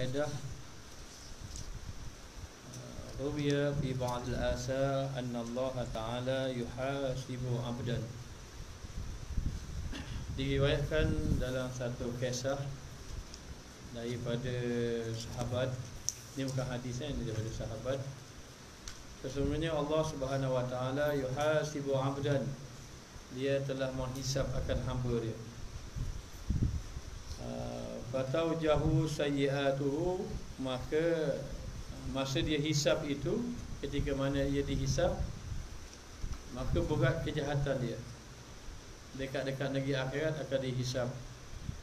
kaedah ruwiya fi ba'd al-asar anna Allah Ta'ala yuhasibu 'abdan. Diriwayatkan dalam satu kisah daripada sahabat, ini bukan hadis ini daripada sahabat. Sesungguhnya Allah Subhanahu wa taala yuhasibu 'abdan, dia telah menghisap akan hamba dia. Fataujahu sayyi'atuhu, maka masa dia hisap itu, ketika mana ia dihisap, maka berat kejahatan dia. Dekat-dekat negeri akhirat akan dihisap.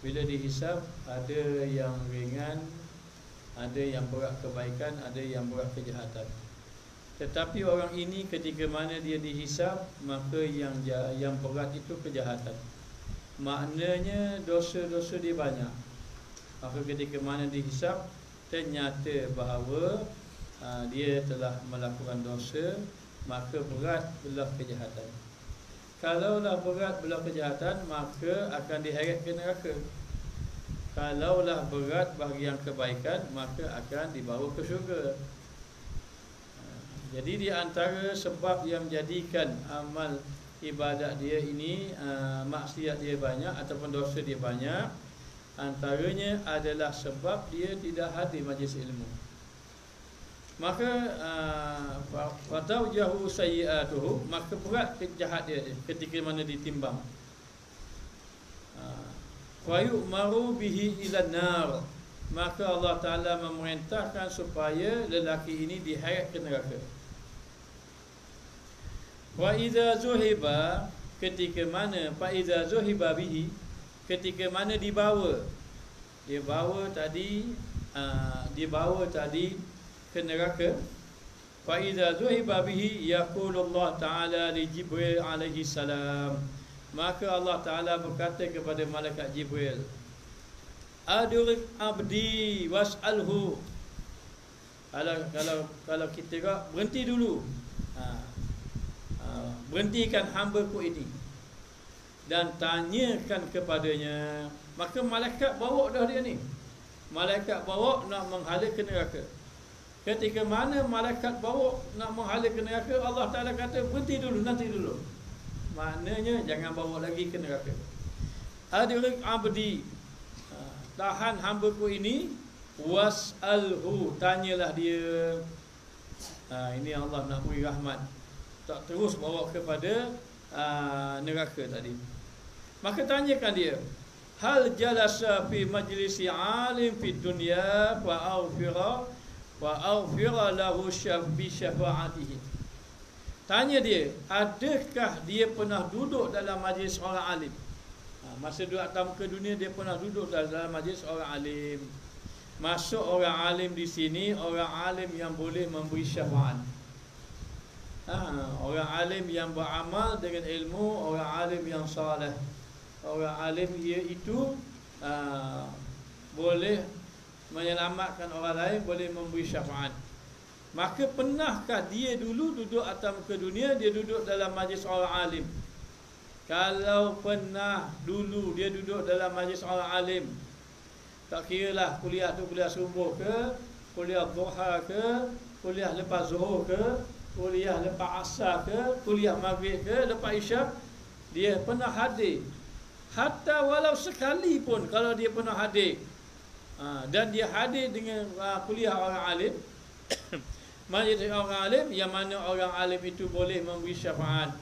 Bila dihisap, ada yang ringan, ada yang berat kebaikan, ada yang berat kejahatan. Tetapi orang ini ketika mana dia dihisap, maka yang berat itu kejahatan. Maknanya dosa-dosa dia banyak. Maka ketika mana dihisap, ternyata bahawa dia telah melakukan dosa, maka berat belah kejahatan. Kalaulah berat belah kejahatan, maka akan diheret ke neraka. Kalaulah berat bahagian kebaikan, maka akan dibawa ke syurga. Jadi di antara sebab yang menjadikan amal ibadat dia ini maksiat dia banyak ataupun dosa dia banyak, antaranya adalah sebab dia tidak hadir majlis ilmu. Maka fataujahu sayyi'atuhu, maka berat kejahat dia ketika mana ditimbang. Wa yu'maru bihi ila nar, maka Allah Ta'ala memerintahkan supaya lelaki ini diheret ke neraka. Wa idza zuhiba, ketika mana fa idza zuhiba bihi, ketika mana dibawa tadi ke neraka. Fa idza zuhiba bihi yaqulu Allah Ta'ala li Jibril alaihi salam, maka Allah Ta'ala berkata kepada malaikat Jibril, Adrik abdi was'alhu. Kalau kita berhenti dulu, berhentikan hamba-Ku ini dan tanyakan kepadanya. Maka malaikat bawa dah dia ni. Malaikat bawa nak menghala ke neraka. Ketika mana malaikat bawa nak menghala ke neraka, Allah Ta'ala kata berhenti dulu, nanti dulu. Maknanya jangan bawa lagi ke neraka. Adrik abdi, tahan hamba-Ku ini, was'alhu, tanyalah dia. Ini Allah nak beri rahmat, tak terus bawa kepada neraka tadi. Maka tanyakan dia, hal jalasa fi majlisi alim fi dunya wa awfira lahu bi syafa'atihi. Tanya dia, adakah dia pernah duduk dalam majlis orang alim? Masa duduk atas muka dunia, dia pernah duduk dalam majlis orang alim. Masuk orang alim di sini, orang alim yang boleh memberi syafaat. Orang alim yang beramal dengan ilmu, orang alim yang saleh. Orang alim iaitu boleh menyelamatkan orang lain, boleh memberi syafaat. Maka pernahkah dia dulu duduk atas muka dunia, dia duduk dalam majlis orang alim? Kalau pernah dulu dia duduk dalam majlis orang alim, tak kiralah kuliah tu kuliah subuh ke, kuliah duha ke, kuliah lepas zuhur ke, kuliah lepas asar ke, kuliah maghrib ke, lepas isyak, dia pernah hadir. Hatta walau sekali pun kalau dia pernah hadir, dan dia hadir dengan kuliah orang alim, majlis orang alim, yang mana orang alim itu boleh memberi syafaat,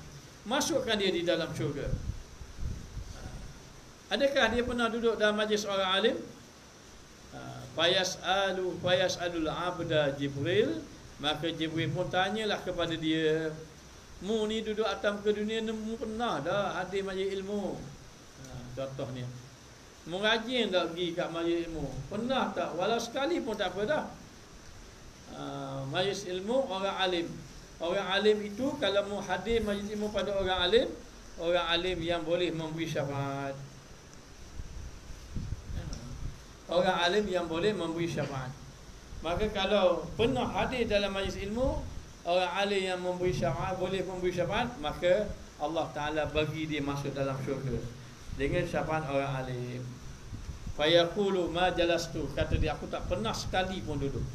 masukkan dia di dalam syurga. Adakah dia pernah duduk dalam majlis orang alim? Fayas'alul abda Jibril, maka Jibril pun tanyalah kepada dia, mu ni duduk atas muka dunia, mu pernah dah hadir majlis ilmu? Contohnya, mu rajin tak pergi kat majlis ilmu? Pernah tak? Walau sekali pun tak apa dah. Majlis ilmu orang alim. Orang alim itu kalau mau hadir majlis ilmu pada orang alim yang boleh memberi syafaat. Orang alim yang boleh memberi syafaat. Maka kalau pernah hadir dalam majlis ilmu, orang alim yang memberi syafaat, boleh memberi syafaat, maka Allah Ta'ala bagi dia masuk dalam syurga dengan syafaat orang alim. Fayaqulu ma jalastu, kata dia, aku tak pernah sekali pun duduk.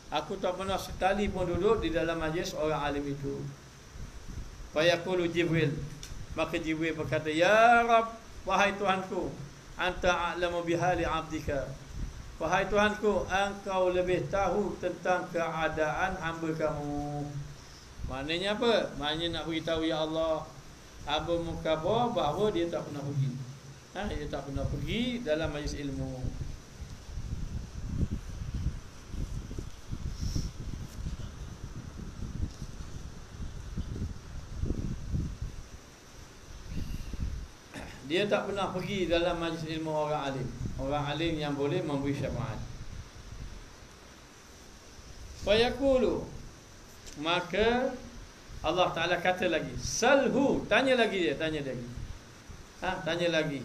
Aku tak pernah sekali pun duduk di dalam majlis orang alim itu. Fayaqulu Jibril, maka Jibril berkata, ya Rabb, wahai Tuhanku, anta a'lamu bihali 'abdika. Wahai Tuhanku, engkau lebih tahu tentang keadaan hamba kamu. Maknanya apa? Maknanya nak beritahu, ya Allah, hamba mukabah bahawa dia tak pernah pergi. Dia tak pernah pergi dalam majlis ilmu. Dia tak pernah pergi dalam majlis ilmu orang alim. Orang alim yang boleh memberi syafaat. Fayaqulu, maka Allah Ta'ala kata lagi, salhu, tanya lagi dia, tanya lagi. Tanya lagi.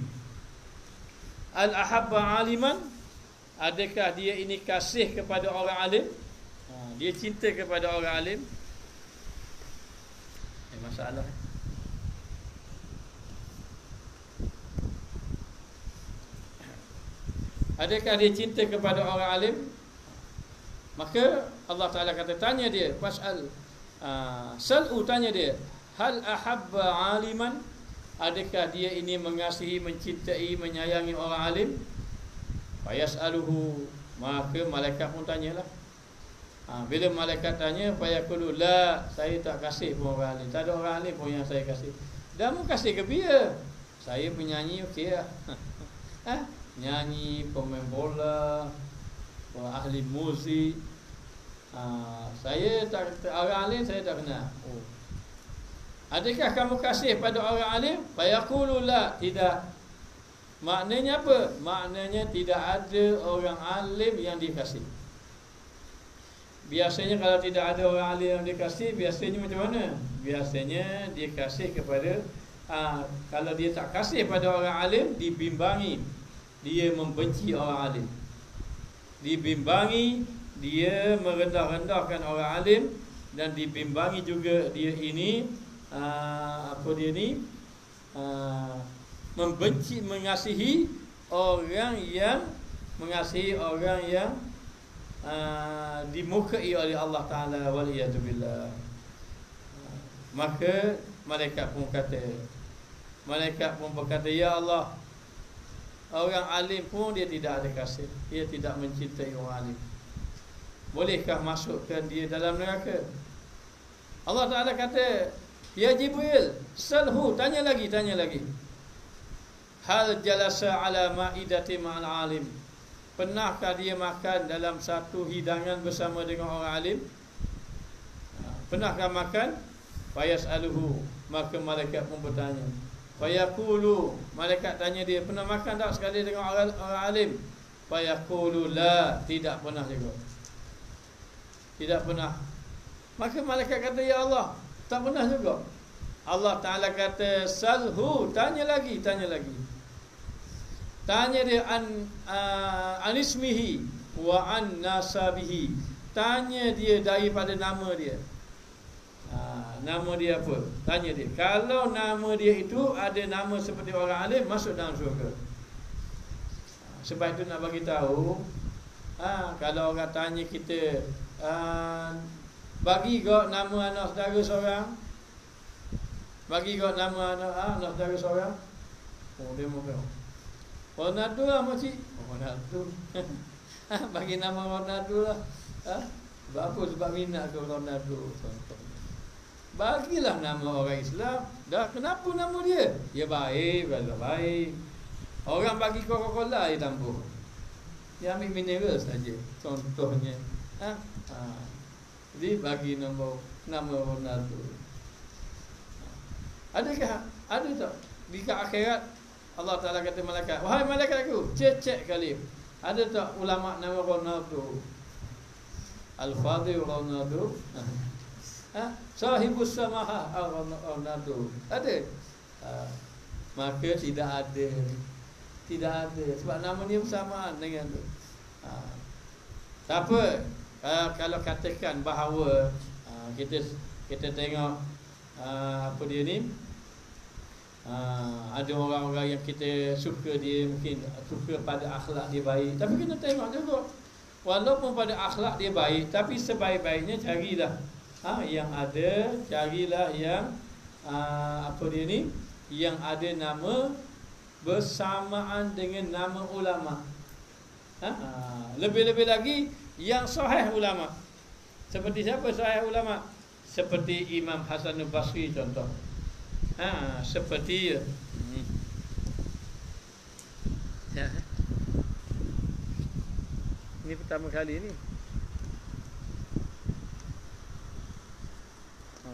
Al-ahabba aliman, adakah dia ini kasih kepada orang alim? Dia cinta kepada orang alim? Masalah. Adakah dia cinta kepada orang alim? Maka Allah Ta'ala kata, tanya dia, fas'al, sal'u, tanya dia, hal ahabba aliman, adakah dia ini mengasihi, mencintai, menyayangi orang alim? Fayas'aluhu, maka malaikat pun tanyalah. Bila malaikat tanya, fayaqulu la, saya tak kasih pun orang alim, tak ada orang alim pun yang saya kasih. Dan mu kasih ke dia? Saya penyanyi, okey lah. Nyanyi, pemain bola, ahli muzik. Saya tak, orang alim saya tak kenal. Adakah kamu kasih pada orang alim? Fayaqulu la, tidak. Maknanya apa? Maknanya tidak ada orang alim yang dikasih. Biasanya kalau tidak ada orang alim yang dikasih, biasanya macam mana? Biasanya dia kasih kepada kalau dia tak kasih pada orang alim, dibimbangi. Dia membenci orang alim, dibimbangi dia merendah-rendahkan orang alim, dan dibimbangi juga dia ini membenci, mengasihi orang yang dimukai oleh Allah Ta'ala, waliyadzubillah. Maka malaikat pun berkata, ya Allah, orang alim pun dia tidak ada kasih, dia tidak mencintai orang alim. Bolehkah masukkan dia dalam neraka? Allah Ta'ala kata, ya Jibril, salhu, tanya lagi. Hal jalasa ala ma'idati ma'al alim, pernahkah dia makan dalam satu hidangan bersama dengan orang alim? Pernahkah makan? Fayas'aluhu, maka malaikat pun bertanya. Fayaqulu, malaikat tanya dia, pernah makan tak sekali dengan orang alim? Fayaqulu la, tidak pernah juga. Tidak pernah. Maka malaikat kata, ya Allah, tak pernah juga. Allah Ta'ala kata, salhu, tanya lagi. Tanya dia an ismihi wa an nasabihi. Tanya dia daripada nama dia. Nama dia apa? Tanya dia. Kalau nama dia itu ada nama seperti orang alim, masuk dalam syurga. Sebab itu nak bagi tahu, kalau orang tanya kita, bagi kau nama anak saudara seorang, bagi kau nama anak saudara seorang. Dia mau kau Ronaldo lah makcik. Ronaldo. Bagi nama Ronaldo lah. Apa sebab minat ke Ronaldo? Bagilah nama orang Islam. Dah kenapa nama dia? Dia baik, baik. Orang bagi Coca-Cola dia tambah. Dia ambil mineral saja. Contohnya. Jadi bagi nama Ronaldo. Adakah ada tak di akhirat Allah Ta'ala kata malaikat, wahai malaikat aku, cek kali, ada tak ulama nama Ronaldo? Al-Fadhil Ronaldo, Sahibus Samaha Ronaldo, ada? Maka tidak ada. Sebab nama dia bersamaan dengan tu. Tak apa. Kalau katakan bahawa kita tengok apa dia ni, Ada orang-orang yang kita suka dia, mungkin suka pada akhlak dia baik, tapi kena tengok juga, walaupun pada akhlak dia baik, tapi sebaik-baiknya carilah yang ada, carilah yang apa dia ni, yang ada nama bersamaan dengan nama ulama. Lebih-lebih lagi yang sahih ulama. Seperti siapa sahih ulama? Seperti Imam Hasan al-Basri contoh. Seperti ini pertama kali ni.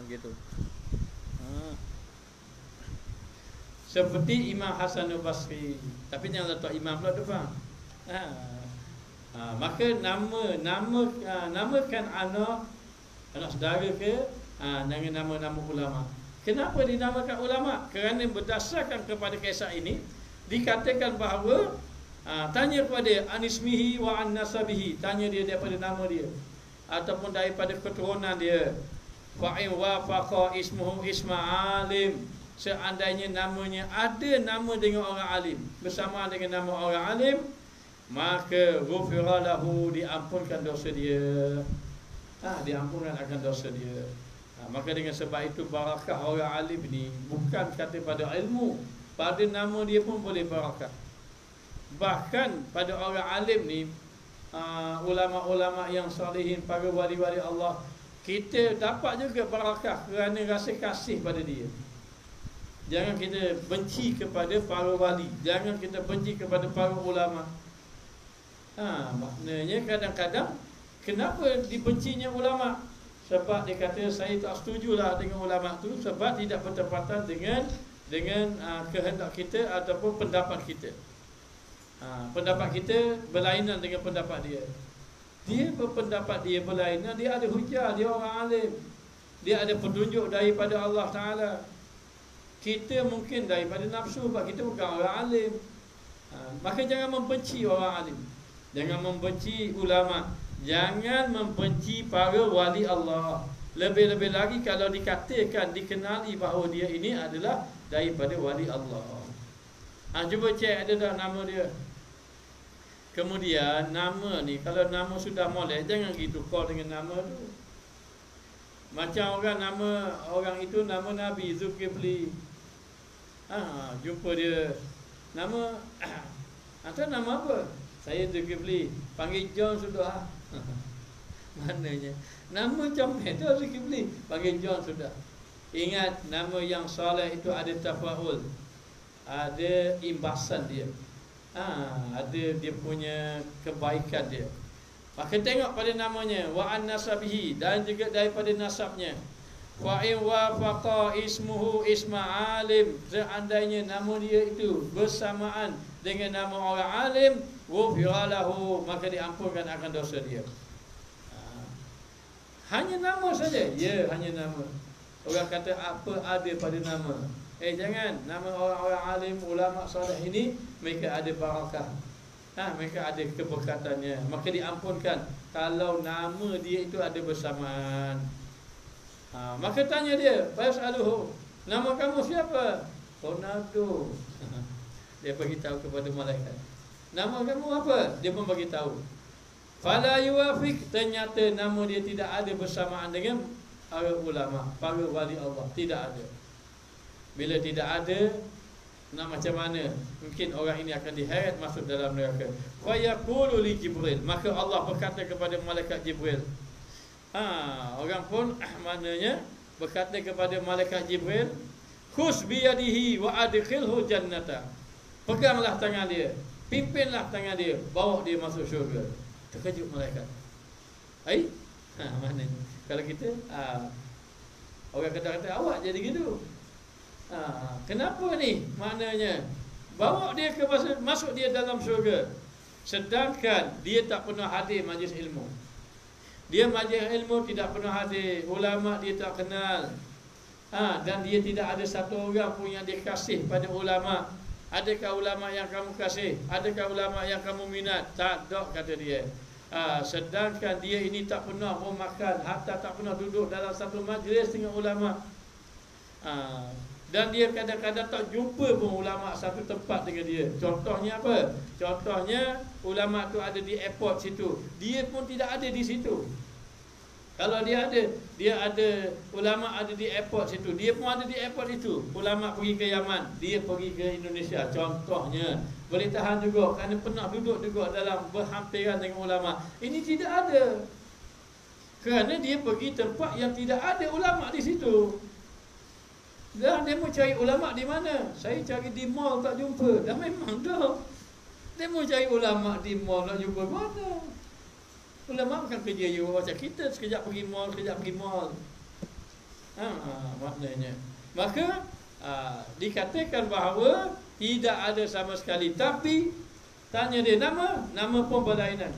Gitu. Seperti Imam Hasan al-Basri. Tapi jangan letak imam pula tu, faham? Maka namakan anak saudara ke dengan nama-nama ulama. Kenapa dinamakan ulama? Kerana berdasarkan kepada kisah ini dikatakan bahawa tanya kepada anismihi wa an nasabihi, tanya dia daripada nama dia ataupun daripada keturunan dia. Fa in wafaqa ismuhu isma alim, seandainya namanya ada nama dengan orang alim, bersamaan dengan nama orang alim, maka ghufira lahu, diampunkan dosa dia. Diampunkan akan dosa dia. Maka dengan sebab itu barakah orang alim ni bukan kata pada ilmu, pada nama dia pun boleh barakah. Bahkan pada orang alim ni, ulama-ulama yang salihin, para wali-wali Allah, kita dapat juga barakah kerana rasa kasih pada dia. Jangan kita benci kepada para wali, jangan kita benci kepada para ulama. Maknanya kadang-kadang kenapa dibencinya ulama? Sebab dia kata saya tak setujulah dengan ulama tu, sebab tidak bertepatan dengan kehendak kita ataupun pendapat kita. Pendapat kita berlainan dengan pendapat dia. Dia berpendapat dia berlainan, dia ada hujah, dia orang alim, dia ada petunjuk daripada Allah Ta'ala. Kita mungkin daripada nafsu, sebab kita bukan orang alim. Maka jangan membenci orang alim, jangan membenci ulama, jangan membenci para wali Allah. Lebih-lebih lagi kalau dikatakan, dikenali bahawa dia ini adalah daripada wali Allah. Cuba cek ada dah nama dia. Kemudian nama ni, kalau nama sudah molek, jangan gitu call dengan nama tu. Macam orang nama orang itu nama Nabi Zulkifli. Jumpa dia nama atau nama apa? Saya Zulkifli, panggil John sudah. Maknanya nama comel tu Zulkifli, panggil John sudah. Ingat, nama yang soleh itu ada tafaul, ada imbasan dia, ada dia punya kebaikan dia. Maka tengok pada namanya, wa an nasabihi, dan juga daripada nasabnya. Fa in wafaqa ismuhu isma alim, seandainya nama dia itu bersamaan dengan nama orang alim, ghufira lahu, maka diampunkan akan dosa dia. Hanya nama saja. Ya, hanya nama. Orang kata apa ada pada nama. Jangan. Nama orang-orang alim, ulama salih ini, mereka ada barakah. Mereka ada keberkatannya. Maka diampunkan kalau nama dia itu ada bersamaan. Maka tanya dia, Fayasaluhu, nama kamu siapa? Ronaldo. Dia bagi tahu kepada malaikat. Nama kamu apa? Dia pun bagi tahu. Fala yuwafiq, ternyata nama dia tidak ada bersamaan dengan para ulama, para wali Allah. Tidak ada. Bila tidak ada, nak macam mana? Mungkin orang ini akan diheret masuk dalam neraka. Fa yaqulu li Jibril, maka Allah berkata kepada malaikat Jibril. Orang pun maknanya berkata kepada malaikat Jibril, khus biyadihi wa adkhilhu jannata. Peganglah tangan dia, pimpinlah tangan dia, bawa dia masuk syurga. Terkejut malaikat. Maknanya kalau kita orang kata awak jadi gitu. Kenapa ni? Maknanya bawa dia ke masuk dia dalam syurga, sedangkan dia tak pernah hadir majlis ilmu. Dia majlis ilmu tidak pernah hadir, ulama dia tak kenal. Dan dia tidak ada satu orang pun yang dia kasih pada ulama. Adakah ulama yang kamu kasih? Adakah ulama yang kamu minat? Tak ada, kata dia. Sedangkan dia ini tak pernah makan, hatta tak pernah duduk dalam satu majlis dengan ulama. Dan dia kadang-kadang tak jumpa pun ulama satu tempat dengan dia. Contohnya apa? Contohnya ulama tu ada di airport situ, dia pun tidak ada di situ. Kalau dia ada ulama ada di airport situ, dia pun ada di airport itu. Ulama pergi ke Yaman, dia pergi ke Indonesia. Contohnya boleh tahan juga kerana pernah duduk juga dalam berhampiran dengan ulama. Ini tidak ada, kerana dia pergi tempat yang tidak ada ulama di situ. Dan dia mau cari ulama di mana? Saya cari di mall tak jumpa. Dah memang dah. Dia mau cari ulama di mall nak jumpa mana? Ulama bukan kerja you macam kita, sekejap pergi mall, sekejap pergi mall. Maknanya. Maka dikatakan bahawa tidak ada sama sekali. Tapi tanya dia nama pun berlainan.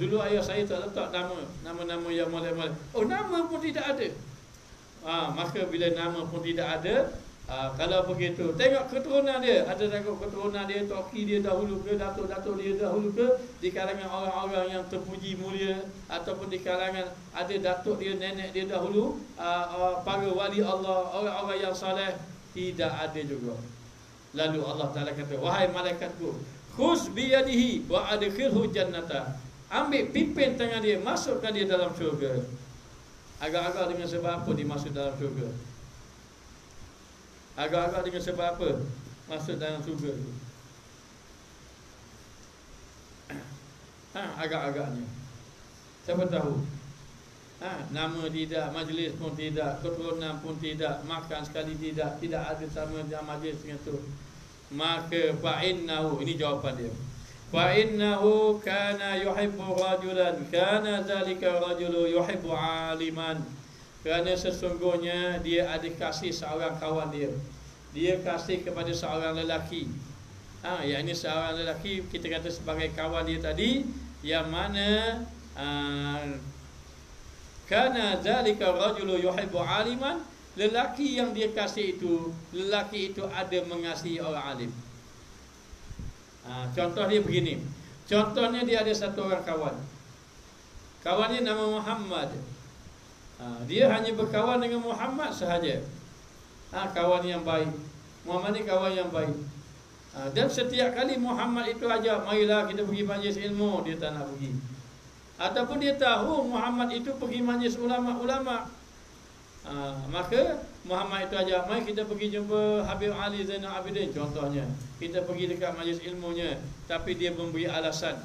Dulu ayah saya tak letak nama-nama yang molek-molek. Oh, nama pun tidak ada. Maka bila nama pun tidak ada, kalau begitu tengok keturunan dia. Ada tengok keturunan dia, toki dia dahulu ke, datuk-datuk dia dahulu ke, di kalangan orang-orang yang terpuji mulia, ataupun di kalangan ada datuk dia, nenek dia dahulu, para wali Allah, orang-orang yang saleh. Tidak ada juga. Lalu Allah Ta'ala kata, wahai malaikatku, khuz biyadihi wa adkhilhu jannata. Ambil, pimpin tangan dia, masukkan dia dalam syurga. Agak-agak dengan sebab apa dimasuk dalam syurga? Agak-agak dengan sebab apa masuk dalam syurga tu? Agak-agaknya siapa tahu? Nama tidak, majlis pun tidak, keturunan pun tidak, makan sekali tidak ada sama dalam majlis dengan tu. Maka fa'innahu, ini jawapan dia, fa'innahu kana yuhibbu rajulan kana zalika rajulu yuhibbu aliman. Kerana sesungguhnya dia ada kasih seorang kawan dia. Dia kasih kepada seorang lelaki. Yang ini seorang lelaki kita kata sebagai kawan dia tadi, yang mana kana zalika rajulu yuhibbu aliman. Lelaki yang dia kasih itu, lelaki itu ada mengasihi orang alim. Contoh dia begini. Contohnya dia ada satu orang kawan. Kawannya nama Muhammad. Dia hanya berkawan dengan Muhammad sahaja. Kawan yang baik. Muhammad ni kawan yang baik. Dan setiap kali Muhammad itu ajak, marilah kita pergi majlis ilmu, dia tak nak pergi. Ataupun dia tahu Muhammad itu pergi majlis ulama-ulama, maka Muhammad itu ajak, mari kita pergi jumpa Habib Ali Zainal Abidin contohnya. Kita pergi dekat majlis ilmunya, tapi dia memberi alasan.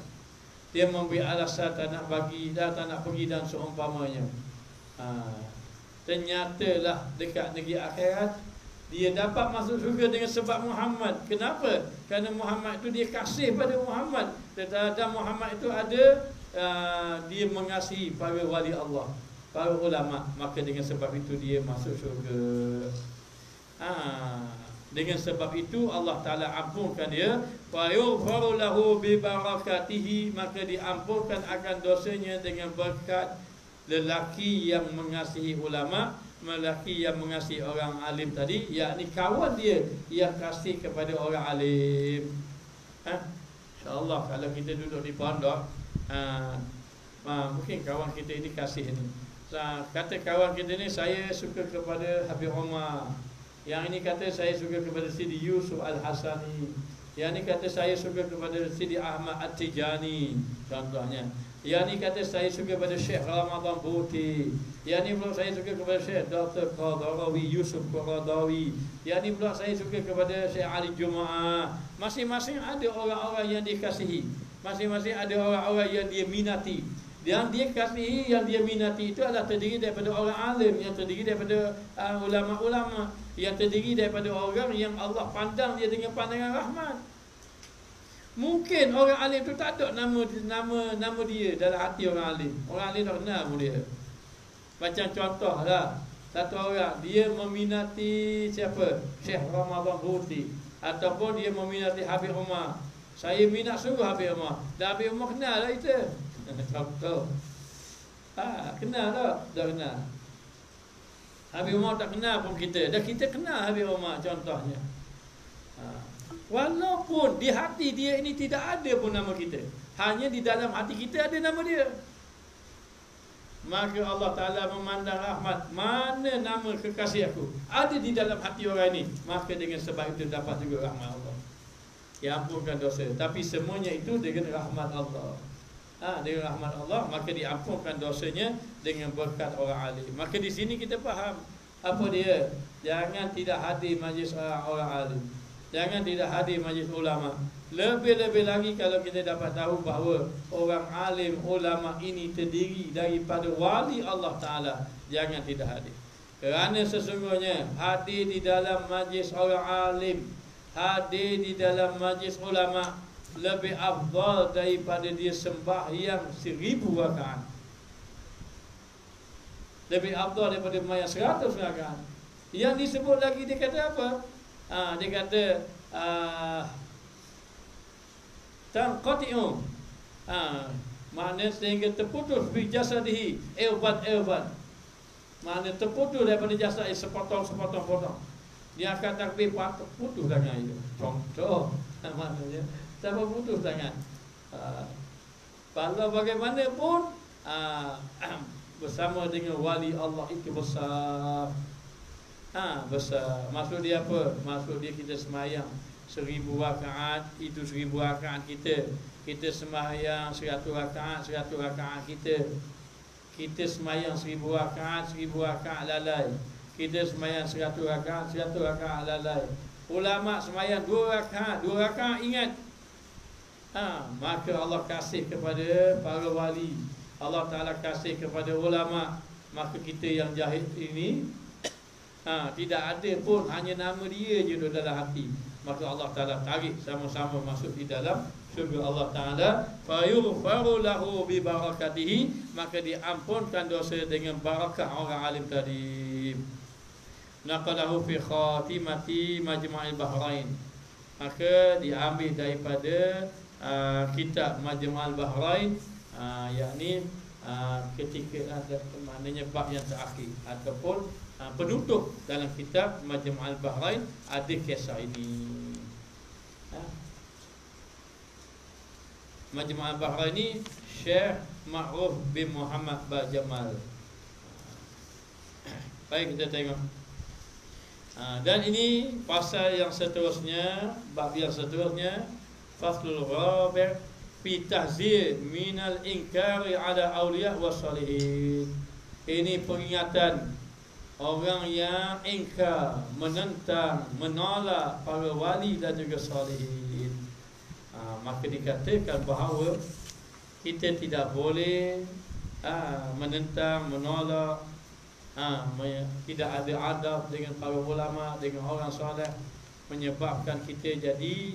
Dia memberi alasan tak nak bagi, dah tak nak pergi dan seumpamanya. Ternyatalah dekat negeri akhirat dia dapat masuk syurga dengan sebab Muhammad. Kenapa? Kerana Muhammad itu dia kasih pada Muhammad. Dan Muhammad itu ada dia mengasihi para wali Allah, para ulama. Maka dengan sebab itu dia masuk syurga. Dengan sebab itu Allah Ta'ala ampunkan dia. Wa yughfaru lahu bi barakatihi. Maka diampunkan akan dosanya dengan berkat lelaki yang mengasihi ulama, lelaki yang mengasihi orang alim tadi, yakni kawan dia yang kasih kepada orang alim. InsyaAllah kalau kita duduk di pondok, mungkin kawan kita ini kasih ni. Kata kawan kita ni, saya suka kepada Habib Omar. Yang ini kata saya suka kepada Sidi Yusuf Al-Hasani. Yang ini kata saya suka kepada Sidi Ahmad At-Tijani contohnya. Yang ni kata saya suka kepada Syekh Ramadan Buti. Yang ni pula saya suka kepada Syekh Dr. Qadarawi Yusuf Qadarawi. Yang ni pula saya suka kepada Syekh Ali Jumaah. Masing-masing ada orang-orang yang dikasihi. Masing-masing ada orang-orang yang dia minati. Yang dia kasihi, yang dia minati itu adalah terdiri daripada orang alim, yang terdiri daripada ulama-ulama, yang terdiri daripada orang yang Allah pandang dia dengan pandangan rahmat. Mungkin orang alim tu tak ada nama dia dalam hati orang alim. Orang alim tak kenal pun dia. Macam contoh lah, satu orang dia meminati siapa? Syekh Ramadan Buti, ataupun dia meminati Habib Umar. Saya minat sungguh Habib Umar. Dan Habib Umar kenal lah kita. Contoh. Kenal tak? Tak kenal. Habib Umar tak kenal pun kita. Dan kita kenal Habib Umar contohnya. Walaupun di hati dia ini tidak ada pun nama kita, hanya di dalam hati kita ada nama dia. maka Allah Ta'ala memandang rahmat. Mana nama kekasih aku ada di dalam hati orang ini, maka dengan sebab itu dapat juga rahmat Allah. Ya, ampunkan dosa. Tapi semuanya itu dengan rahmat Allah. Dengan rahmat Allah, maka diampunkan dosanya dengan berkat orang alim. Maka di sini kita faham apa dia. Jangan tidak hadir majlis orang alim, jangan tidak hadir majlis ulama. Lebih-lebih lagi kalau kita dapat tahu bahawa orang alim, ulama ini terdiri daripada wali Allah Ta'ala, jangan tidak hadir. Kerana sesungguhnya hadir di dalam majlis orang alim, hadir di dalam majlis ulama lebih afdal daripada dia sembahyang 1000 rakaat. Lebih afdal daripada sembahyang 100 rakaat. Yang disebut lagi dia kata apa? Dia kata tanqati'u. Maknanya sehingga terputus bi jasadihi ilbat. Maknanya terputus daripada jasad sepotong. Dia akan takbir putus tangan itu. Contoh maknanya tak putus tangan. Kalau bagaimanapun bersama dengan wali Allah itu besar. Besar. Maksud dia apa? Maksud dia kita semayang 1000 rakaat, itu 1000 rakaat kita semayang 100 rakaat kita semayang 1000 rakaat lalai. Kita semayang 100 rakaat lalai. Ulama semayang 2 rakaat ingat. Maka Allah kasih kepada para wali, Allah Ta'ala kasih kepada ulama. Maka kita yang jahil ini tidak ada pun, hanya nama dia je dalam hati, maka Allah Ta'ala tarik sama-sama masuk di dalam syurga Allah Ta'ala. Fayughfaru lahu bi barakatihi, maka diampunkan dosa dengan barakah orang alim tadi. Naqalahu fi khatimati Majma'il Bahrain, maka diambil daripada kitab Majma'il Bahrain, yakni ketika ada maknanya bab yang terakhir ataupun penutup dalam kitab Majma'il Bahrain ada kisah ini. Majma'il Bahrain ini Syekh Ma'ruf bin Muhammad Bajamal. Baik, kita tengok. Dan ini pasal yang seterusnya, bab yang seterusnya, faslul rabi' fi tahzir minal inkari ala awliya wa salihin. Ini peringatan orang yang ingkar, menentang, menolak para wali dan juga salihin. Maka dikatakan bahawa kita tidak boleh menentang, menolak, tidak ada adab dengan para ulama, dengan orang soleh, menyebabkan kita jadi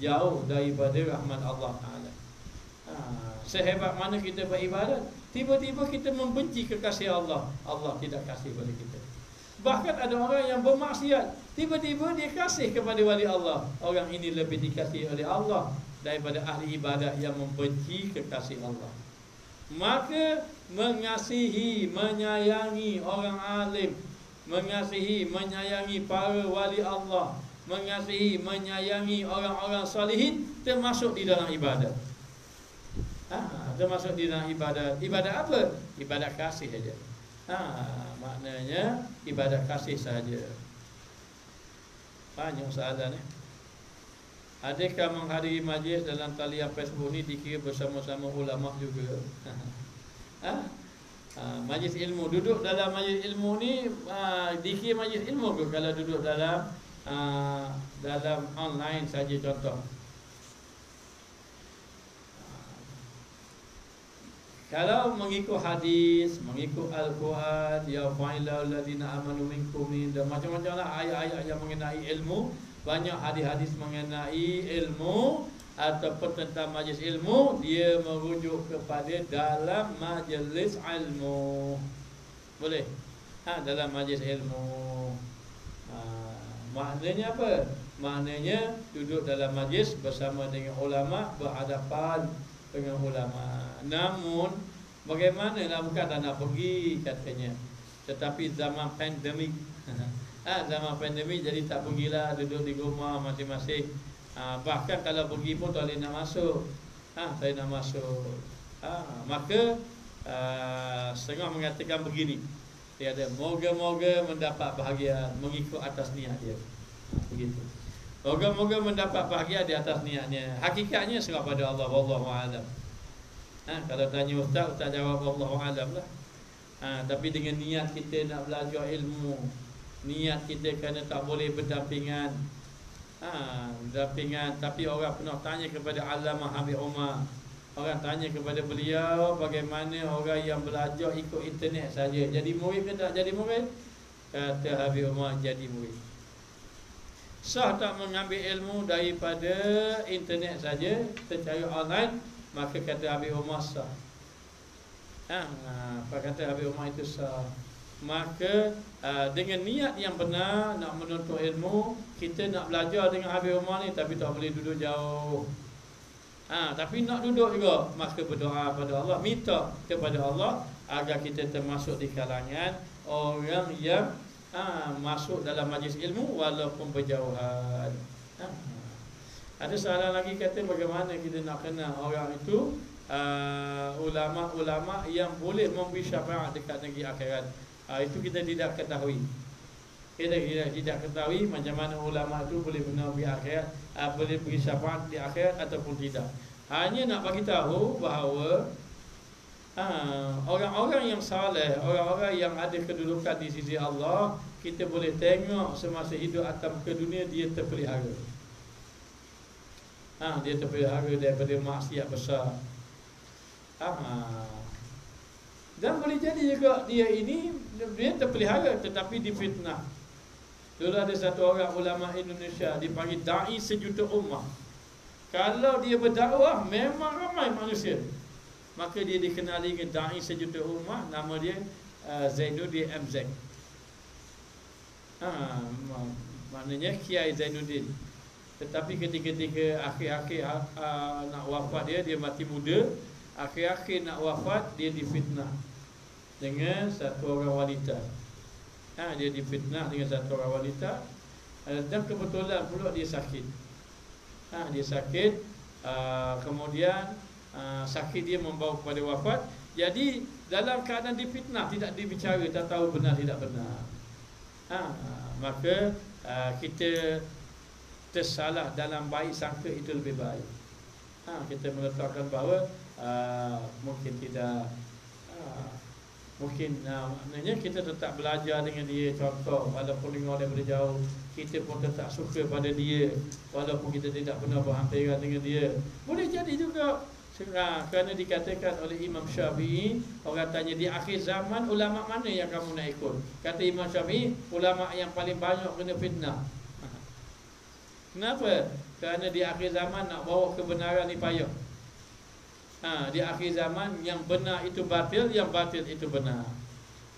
jauh daripada rahmat Allah Ta'ala. Sehebat mana kita beribadat, tiba-tiba kita membenci kekasih Allah, Allah tidak kasih pada kita. Bahkan ada orang yang bermaksiat, tiba-tiba dia kasih kepada wali Allah. Orang ini lebih dikasihi oleh Allah daripada ahli ibadat yang membenci kekasih Allah. Maka mengasihi, menyayangi orang alim, mengasihi, menyayangi para wali Allah, mengasihi, menyayangi orang-orang salihin, termasuk di dalam ibadat. Termasuk di dalam ibadat. Ibadat apa? Ibadat kasih saja. Maknanya ibadat kasih saja. Banyak soalan ni. Adakah menghadiri majlis dalam talian Facebook ni dikira bersama-sama ulama juga? Majlis ilmu, duduk dalam majlis ilmu ni dikira majlis ilmu ke kalau duduk dalam online saja contoh? Kalau mengikut hadis, mengikut Al-Quran, ya fa'ilal ladina amanu minkum, dan macam-macam lah ayat-ayat yang mengenai ilmu. Banyak hadis-hadis mengenai ilmu ataupun tentang majlis ilmu, dia merujuk kepada dalam majlis ilmu. Boleh? Dalam majlis ilmu. Maknanya apa? Maknanya duduk dalam majlis bersama dengan ulama, berhadapan dengan ulama. Namun bagaimana nak, bukan tak nak pergi katanya, tetapi zaman pandemik zaman pandemik jadi tak pergilah, duduk di rumah masing-masing. Bahkan kalau pergi pun tak boleh nak masuk. Tak boleh nak masuk. Maka setengah mengatakan begini. Dia ada moga-moga mendapat bahagia mengikut atas niat dia. Begitu. Moga-moga mendapat bahagia di atas niatnya. Hakikatnya serah pada Allah, wallahu a'lam. Kalau tanya ustaz jawab wallahu a'lam lah. Tapi dengan niat kita nak belajar ilmu, niat kita kerana tak boleh berdampingan. Berdampingan. Tapi orang pernah tanya kepada Allamah Habib Umar. Orang tanya kepada beliau, bagaimana orang yang belajar ikut internet saja jadi murid ke tak jadi murid? Kata Habib Umar, jadi murid. Sah tak mengambil ilmu daripada internet saja secara online? Maka kata Habib Umar sah. Apa kata Habib Umar itu sah. Maka dengan niat yang benar nak menuntut ilmu, kita nak belajar dengan Habib Umar ni, tapi tak boleh duduk jauh. Tapi nak duduk juga, maka berdoa pada Allah, minta kepada Allah agar kita termasuk di kalangan orang yang masuk dalam majlis ilmu walaupun berjauhan. Ada soalan lagi, kata bagaimana kita nak kenal orang itu ulama-ulama yang boleh memberi syafaat dekat negeri akhirat. Itu kita tidak ketahui. Kita tidak ketahui macam mana ulama itu boleh benar di akhirat, boleh beri syafaat di akhirat ataupun tidak. Hanya nak bagi tahu bahawa orang-orang yang saleh, orang-orang yang ada kedudukan di sisi Allah, kita boleh tengok semasa hidup atas muka dunia dia terpelihara. Dia terpelihara daripada maksiat besar. Dan boleh jadi juga dia terpelihara tetapi difitnah. Dulu ada satu orang ulama Indonesia dipanggil Da'i Sejuta Ummah. Kalau dia berdakwah memang ramai manusia, maka dia dikenali dengan Da'i Sejuta Ummah. Nama dia Zainuddin MZ. Maknanya Kiai Zainuddin. Tetapi ketika akhir-akhir nak wafat dia mati muda. Akhir-akhir nak wafat dia difitnah dengan satu orang wanita. Dia difitnah dengan satu orang wanita. Dan kebetulan pula dia sakit. Dia sakit. Kemudian sakit dia membawa kepada wafat. Jadi dalam keadaan difitnah, tidak dibicara, tak tahu benar tidak benar. Maka kita tersalah dalam baik sangka itu lebih baik. Kita meletakkan bahawa mungkin tidak, mungkin maknanya kita tetap belajar dengan dia. Contoh, walaupun dengar daripada jauh, kita pun tetap suka pada dia walaupun kita tidak pernah berhampiran dengan dia. Boleh jadi juga. Kerana dikatakan oleh Imam Syafi'i, orang tanya di akhir zaman ulama mana yang kamu nak ikut? Kata Imam Syafi'i, ulama yang paling banyak kena fitnah. Kenapa? Kerana di akhir zaman nak bawa kebenaran ni payah. Di akhir zaman yang benar itu batil, yang batil itu benar.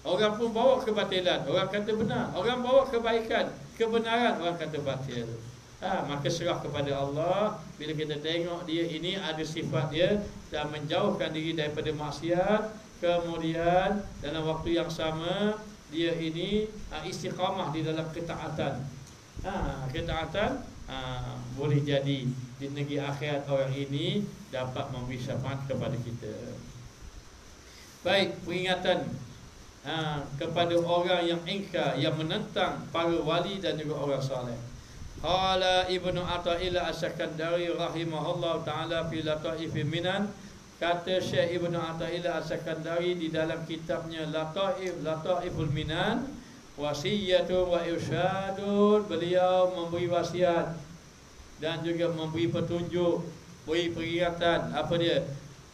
Orang pun bawa kebatilan, orang kata benar. Orang bawa kebaikan, kebenaran, orang kata batil. Maka serah kepada Allah. Bila kita tengok dia ini ada sifat dia dan menjauhkan diri daripada maksiat, kemudian dalam waktu yang sama dia ini istiqamah di dalam ketaatan. Ketaatan boleh jadi di negeri akhirat orang ini dapat memberi syafaat kepada kita. Baik, peringatan kepada orang yang ingkar, yang menentang para wali dan juga orang saleh. Qala Ibnu Athaillah As-Sakandari rahimahullah ta'ala fi Lataifil Minan. Kata Syekh Ibnu Athaillah As-Sakandari di dalam kitabnya Lataiful Minan, wasiyatun wa irsyadun, beliau memberi wasiat dan juga memberi petunjuk, beri peringatan. Apa dia?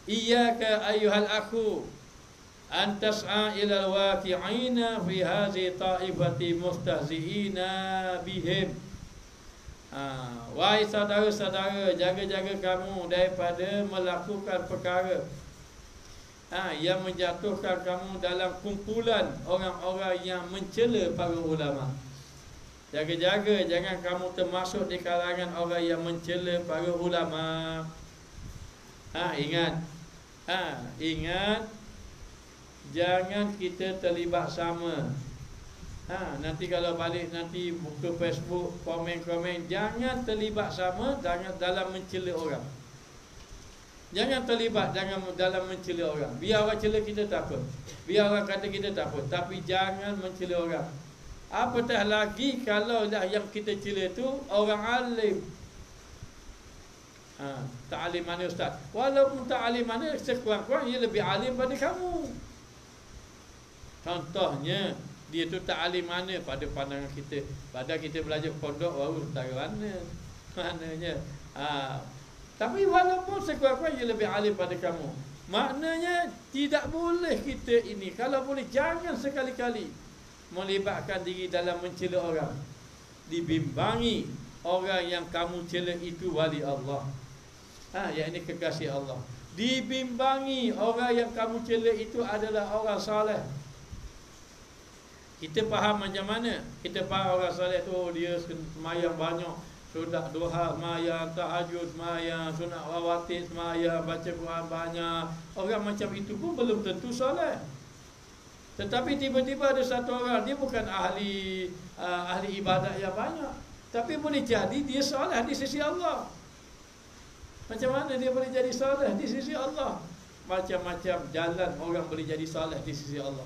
Iyyaka ayyuhal akhu an tas'a ila al-waqi'ina fi hadhihi ta'ifati mustahzi'ina bihim. Wahai saudara-saudara, jaga-jaga kamu daripada melakukan perkara yang menjatuhkan kamu dalam kumpulan orang-orang yang mencela para ulama. Jaga-jaga jangan kamu termasuk di kalangan orang yang mencela para ulama. Ingat. Ingat, jangan kita terlibat sama. Nanti kalau balik nanti buka Facebook, komen-komen, jangan terlibat sama dalam mencela orang. Jangan terlibat dalam mencela orang. Biar orang cela kita tak apa. Biar orang kata kita tak apa. Tapi jangan mencela orang. Apatah lagi kalau dah yang kita cela tu orang alim. Tak alim mana ustaz? Walaupun tak alim mana, sekurang-kurang ia lebih alim pada kamu. Contohnya, dia tu tak alim mana pada pandangan kita. Pada kita belajar pondok baru tak mana. Maknanya tapi walaupun sekurang-kurang ia lebih alim pada kamu. Maknanya tidak boleh kita ini. Kalau boleh jangan sekali-kali melibatkan diri dalam mencela orang. Dibimbangi orang yang kamu cela itu wali Allah. Yang ini kekasih Allah. Dibimbangi orang yang kamu cela itu adalah orang saleh. Kita faham macam mana? Kita faham orang saleh tu dia semayang banyak, sunat duha semayang, tahajud semayang, sunat rawatib semayang, baca Quran banyak. Orang macam itu pun belum tentu soleh. Tetapi tiba-tiba ada satu orang, dia bukan ahli ibadat yang banyak, tapi boleh jadi dia soleh di sisi Allah. Macam mana dia boleh jadi soleh di sisi Allah? Macam-macam jalan orang boleh jadi soleh di sisi Allah.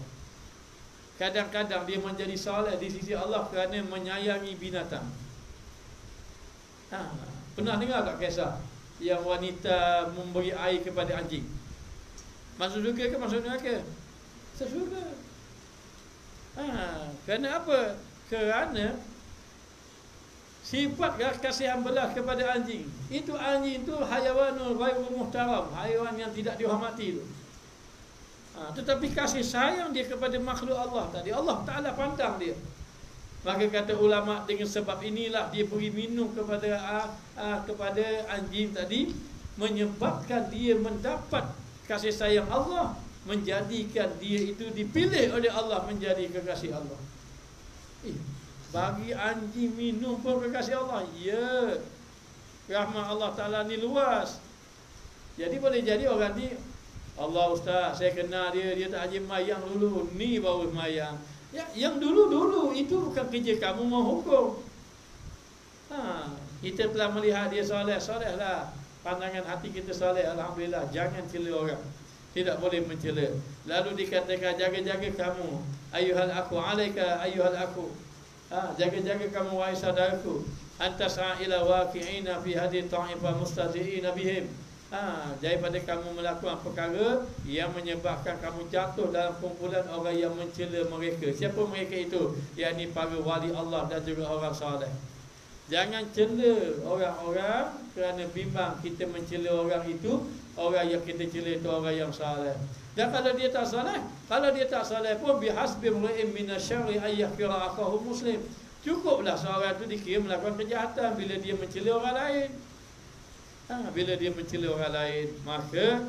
Kadang-kadang dia menjadi soleh di sisi Allah kerana menyayangi binatang. Pernah dengar tak kisah yang wanita memberi air kepada anjing? Masuk syurga ke masuk neraka? Syurga. Kerana apa? Kerana sifat kasihan belas kepada anjing. Itu anjing itu hayawanul ghairul muhtaram, haiwan yang tidak dihormati itu. Tetapi kasih sayang dia kepada makhluk Allah tadi, Allah Ta'ala pandang dia. Maka kata ulama, dengan sebab inilah dia beri minum kepada anjing tadi, menyebabkan dia mendapat kasih sayang Allah, menjadikan dia itu dipilih oleh Allah menjadi kekasih Allah. Bagi anjing minum pun kekasih Allah. Ya, rahmat Allah Ta'ala ni luas. Jadi boleh jadi orang ni, Allah ustaz, saya kenal dia tak rajin mayang dulu, ni baru mayang. Ya, yang dulu-dulu itu bukan kerja kamu menghukum. Kita telah melihat dia soleh-solehlah. Pandangan hati kita soleh, alhamdulillah. Jangan cela orang. Tidak boleh mencela. Lalu dikatakan jaga-jaga kamu. Ayuhal aku alaika ayuhal aku. Jaga-jaga kamu wahai saudaraku. Antas'a ila waqi'ina fi hadhihi ta'ifah mustazi'ina bihim. Daripada kamu melakukan perkara yang menyebabkan kamu jatuh dalam kumpulan orang yang mencela mereka. Siapa mereka itu? Yakni para wali Allah dan juga orang saleh. Jangan cela orang-orang kerana bimbang kita mencela orang itu. Orang yang kita cela itu orang yang saleh. Dan kalau dia tak saleh pun bihasbi mri'in minasyarri ayyahfira akahu muslim. Cukuplah seorang itu dikira melakukan kejahatan bila dia mencela orang lain. Bila dia mencela orang lain, maka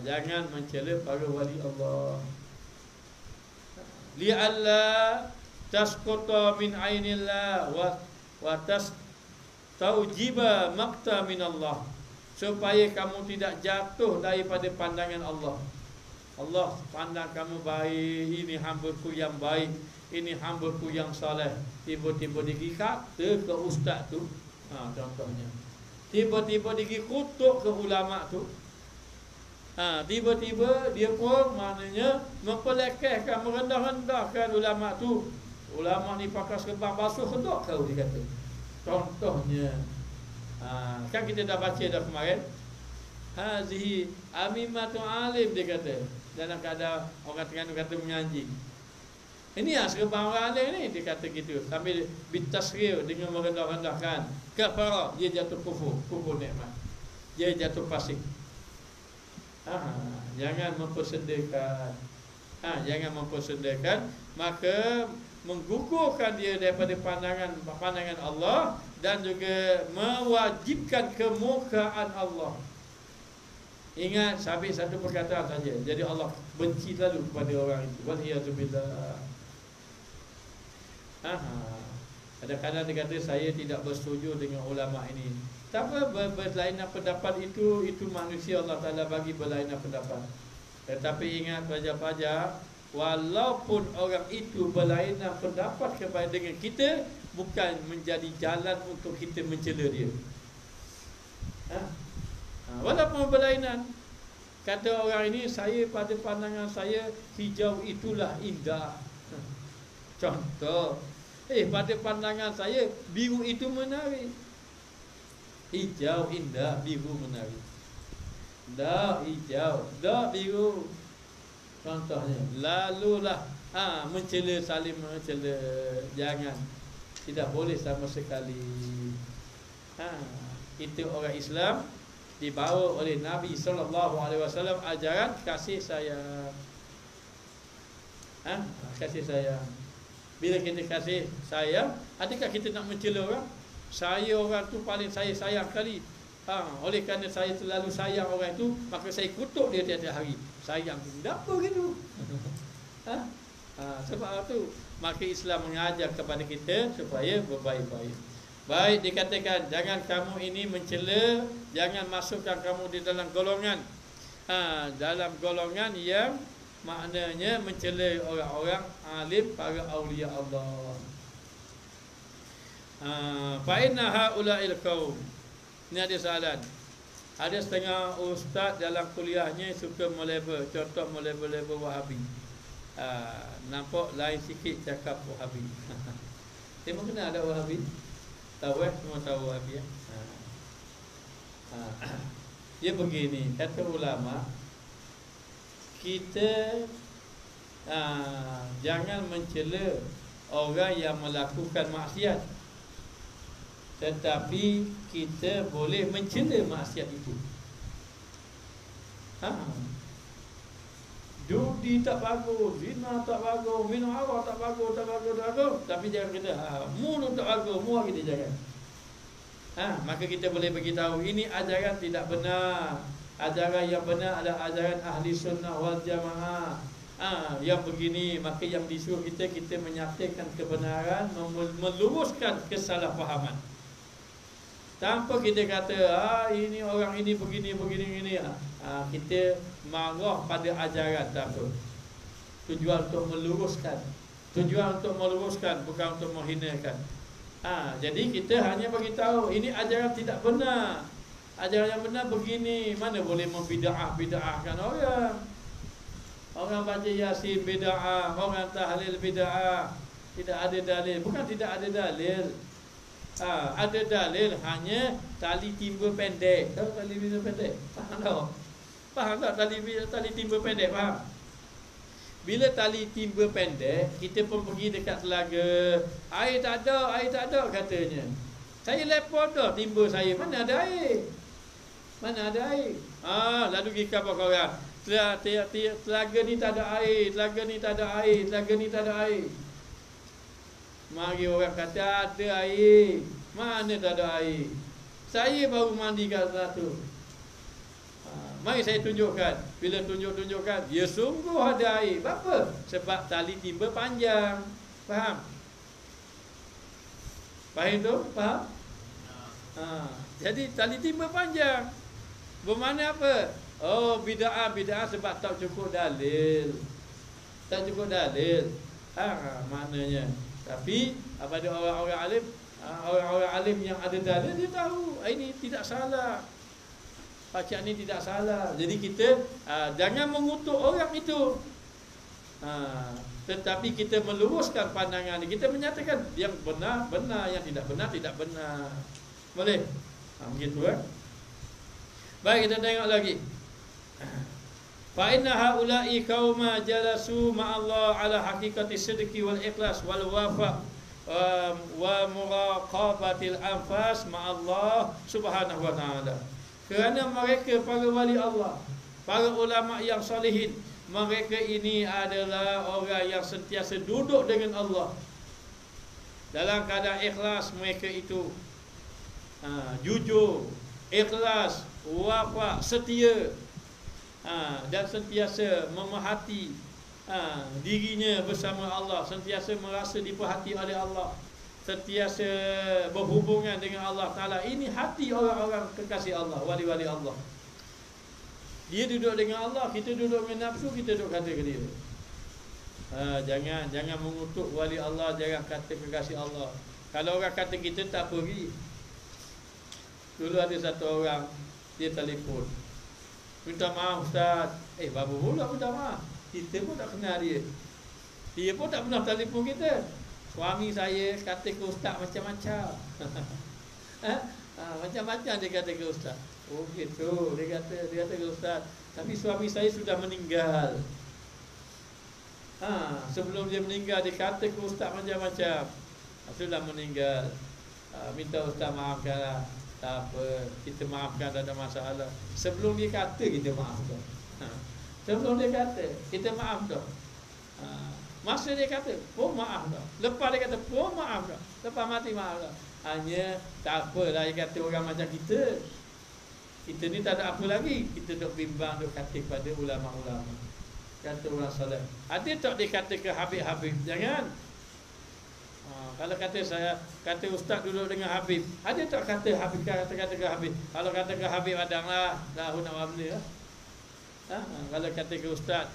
jangan mencela para wali Allah. Li'alla tasquta min ainillah wa tastaujiba maqta min Allah. Supaya kamu tidak jatuh daripada pandangan Allah. Allah pandang kamu baik, ini hamba-Ku yang baik, ini hamba-Ku yang saleh. Tiba-tiba dia kata ke ustaz tu, contohnya. Tiba-tiba dia kutuk ke ulama tu. Tiba-tiba dia pun maknanya mempelekehkan, merendah-rendahkan ulama tu. Ulama ni pakai serban basuh kedok kau, dia kata. Contohnya, kan kita dah baca dah kemarin. Hazihi amimatu alim, dia kata. Dalam keadaan orang Terengganu kata menyanyi. Ini serban orang alim ni, dia kata gitu. Sambil bitasghir dengan merendah-rendahkan. Kafara, dia jatuh kufur nikmat. Dia jatuh fasik. Jangan mempersedekahkan. Jangan mempersedekahkan, maka menggugurkan dia daripada pandangan Allah dan juga mewajibkan kemurkaan Allah. Ingat, sabit satu perkataan saja. Jadi Allah benci lalu kepada orang itu. Walhiyazubillah. Kadang-kadang dia kata saya tidak bersetuju dengan ulama ini. Tak apa, berlainan pendapat itu manusia, Allah Ta'ala bagi berlainan pendapat. Tetapi ingat pelajar-pelajar, walaupun orang itu berlainan pendapat kepada dengan kita, bukan menjadi jalan untuk kita mencela dia. Walaupun berlainan. Kata orang ini, saya pada pandangan saya hijau itulah indah. Contoh, pada pandangan saya biru itu menarik. Hijau indah, biru menarik. Tak hijau, tak biru. Contohnya, lalulah mencela, saling mencela. Jangan. Tidak boleh sama sekali. Itu orang Islam dibawa oleh Nabi SAW ajaran kasih sayang. Kasih sayang. Bila kita kasih sayang, adakah kita nak mencela orang? Saya orang tu paling saya sayang kali. Oleh kerana saya terlalu sayang orang itu, maka saya kutuk dia tiap-tiap hari. Sayang tu, tak apa gitu. Sebab itu maka Islam mengajar kepada kita supaya berbaik-baik. Baik, dikatakan jangan kamu ini mencela, jangan masukkan kamu di dalam golongan dalam golongan yang maknanya mencela orang-orang alim, para awliya Allah. Fa inna haula'il qaum. Ini ada soalan. Ada setengah ustaz dalam kuliahnya suka melabel, contoh melabel Wahabi. Nampak lain sikit cakap Wahabi. Memang kena ada Wahabi. Tahu semua tahu Wahabi ya. Dia begini, kata ulama, kita jangan mencela orang yang melakukan maksiat, tetapi kita boleh mencela maksiat itu. Judi tak bagus, zina tak bagus, minum arak tak bagus. Tapi jangan kata mulut tak bagus, muak kita jangan. Maka kita boleh beritahu ini ajaran tidak benar. Ajaran yang benar adalah ajaran ahli sunnah wal jamaah. Yang begini, maka yang disuruh kita menyatakan kebenaran, meluruskan kesalahfahaman. Tanpa kita kata ini orang ini begini. Kita marah pada ajaran, tak apa. Tujuan untuk meluruskan. Bukan untuk menghinakan. Jadi kita hanya beritahu ini ajaran tidak benar. Ajaran yang benar begini. Mana boleh membida'ah-bida'ahkan orang. Orang baca Yasin bida'ah, orang tahlil bida'ah. Tidak ada dalil. Bukan tidak ada dalil. Ada dalil, hanya tali timba pendek. Tahu tali timba pendek? Faham tak tali timba pendek? Faham? Bila tali timba pendek, kita pun pergi dekat telaga. Air tak ada katanya. Saya lepon dah timba saya. Mana ada air? Lalu pergi khabar korang. Telaga ni tak ada air. Mari orang kata ada air. Mana tak ada air? Saya baru mandi kat satu. Mari saya tunjukkan. Bila tunjukkan, dia sungguh ada air. Kenapa? Sebab tali timba panjang. Faham? Faham tu? Faham? Jadi tali timba panjang. Bermakna apa? Bida'ah sebab tak cukup dalil. Maknanya. Tapi pada orang-orang alim yang ada dalil, dia tahu ini tidak salah. Bacaan ini tidak salah. Jadi kita jangan mengutuk orang itu. Tetapi kita meluruskan pandangan ini. Kita menyatakan yang benar, yang tidak benar. Boleh? Begitu Baik, kita tengok lagi. Fa inna haula'i qauma jalasu ma'allah ala haqiqati sidqi wal ikhlas wal wafa wa muraqabatil anfas ma'allah subhanahu wa ta'ala. Kerana mereka para wali Allah, para ulama yang salihin, mereka ini adalah orang yang sentiasa duduk dengan Allah dalam keadaan ikhlas. Mereka itu jujur, ikhlas, wafa, setia, dan sentiasa memahati dirinya bersama Allah, sentiasa merasa diperhati oleh Allah, sentiasa berhubungan dengan Allah Ta'ala. Ini hati orang-orang kekasih Allah, wali-wali Allah. Dia duduk dengan Allah, kita duduk dengan nafsu, kita duduk kata ke dia. Jangan mengutuk wali Allah, jangan kata kekasih Allah. Kalau orang kata kita, tak pergi. Dulu ada satu orang dia telefon. Minta maaf Ustaz. Baru pula minta maaf. Kita pun tak kenal dia. Dia pun tak pernah telefon kita. Suami saya kata ke Ustaz macam-macam. Macam-macam dia kata ke Ustaz. Oh gitu, dia kata ke Ustaz. Tapi suami saya sudah meninggal. Sebelum dia meninggal dia kata ke Ustaz macam-macam. Sudah meninggal. Minta Ustaz maafkanlah. Tak apa, kita maafkan, tak ada masalah. Sebelum dia kata kita maaf dah. Sebelum dia kata kita maaf dah. Masa dia kata pun maaf dah. Lepas dia kata pun maaf dah. Lepas mati maaf dah. Hanya tak apalah dia kata orang macam kita. Kita ni tak ada apa lagi. Kita duk bimbang, duk kata kepada ulama-ulama. Kata orang salih. Ada tak dia kata ke Habib-Habib? Jangan. Kalau kata ustaz duduk dengan Habib, ada tak kata Habib kata ke Habib? Kalau kata ke Habib adanglah lahu nak wabli lah. Kalau kata ke ustaz,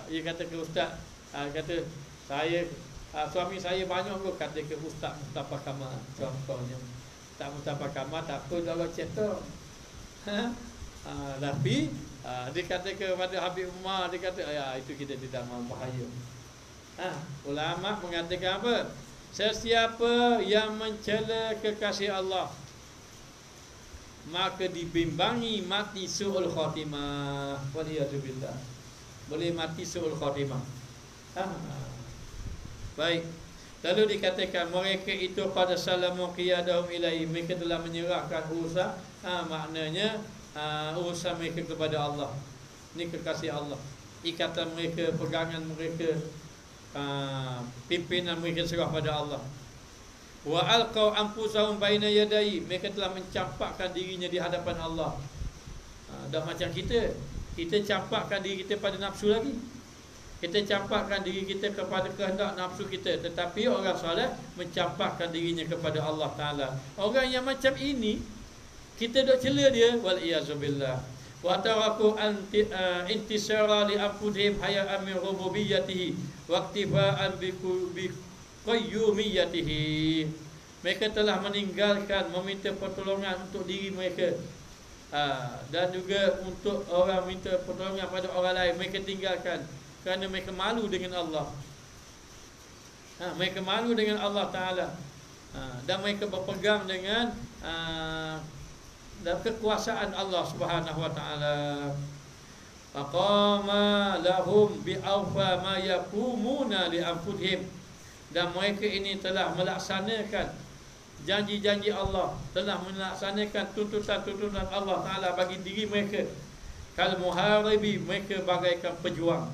dia kata ke ustaz, kata saya suami saya banyak pun kata ke ustaz Mustafa Kamal contohnya. Tak Mustafa Kamal tak apa kalau cetak. Tapi dia kata kepada Habib Umar, dia kata itu kita tidak mahu bahaya. Ulama mengatakan apa? Sesiapa yang mencela kekasih Allah, maka dibimbangi mati su'ul khatimah. Waliyadzubillah. Boleh mati su'ul khatimah. Baik. Lalu dikatakan mereka itu pada salamu qiyadahum ilaihi, mereka telah menyerahkan urusan, maknanya urusan mereka kepada Allah. Ini kekasih Allah. Ikatan mereka, pegangan mereka, pimpinan mereka serah pada Allah. Wa alqau anfusahum baina yadayhi, mereka telah mencampakkan dirinya di hadapan Allah. Dah macam kita campakkan diri kita pada nafsu lagi. Kita campakkan diri kita kepada kehendak nafsu kita. Tetapi orang soleh mencampakkan dirinya kepada Allah Ta'ala. Orang yang macam ini, kita dok cela dia, wal iyazubillah. Wa taraku intisara li anfusihim haya'an min rububiyyatihi wa iktifa'an bi qayyumiyyatihi. Mereka telah meninggalkan meminta pertolongan untuk diri mereka, dan juga untuk orang minta pertolongan pada orang lain. Mereka tinggalkan kerana mereka malu dengan Allah. Mereka malu dengan Allah Ta'ala, dan mereka berpegang dengan dan kekuasaan Allah Subhanahu wa taala. Faqama lahum bi awfa ma yaqumuna li anfusihim, dan mereka ini telah melaksanakan janji-janji Allah, telah melaksanakan tuntutan-tuntutan Allah Taala bagi diri mereka. Kal muharibi, mereka bagaikan pejuang.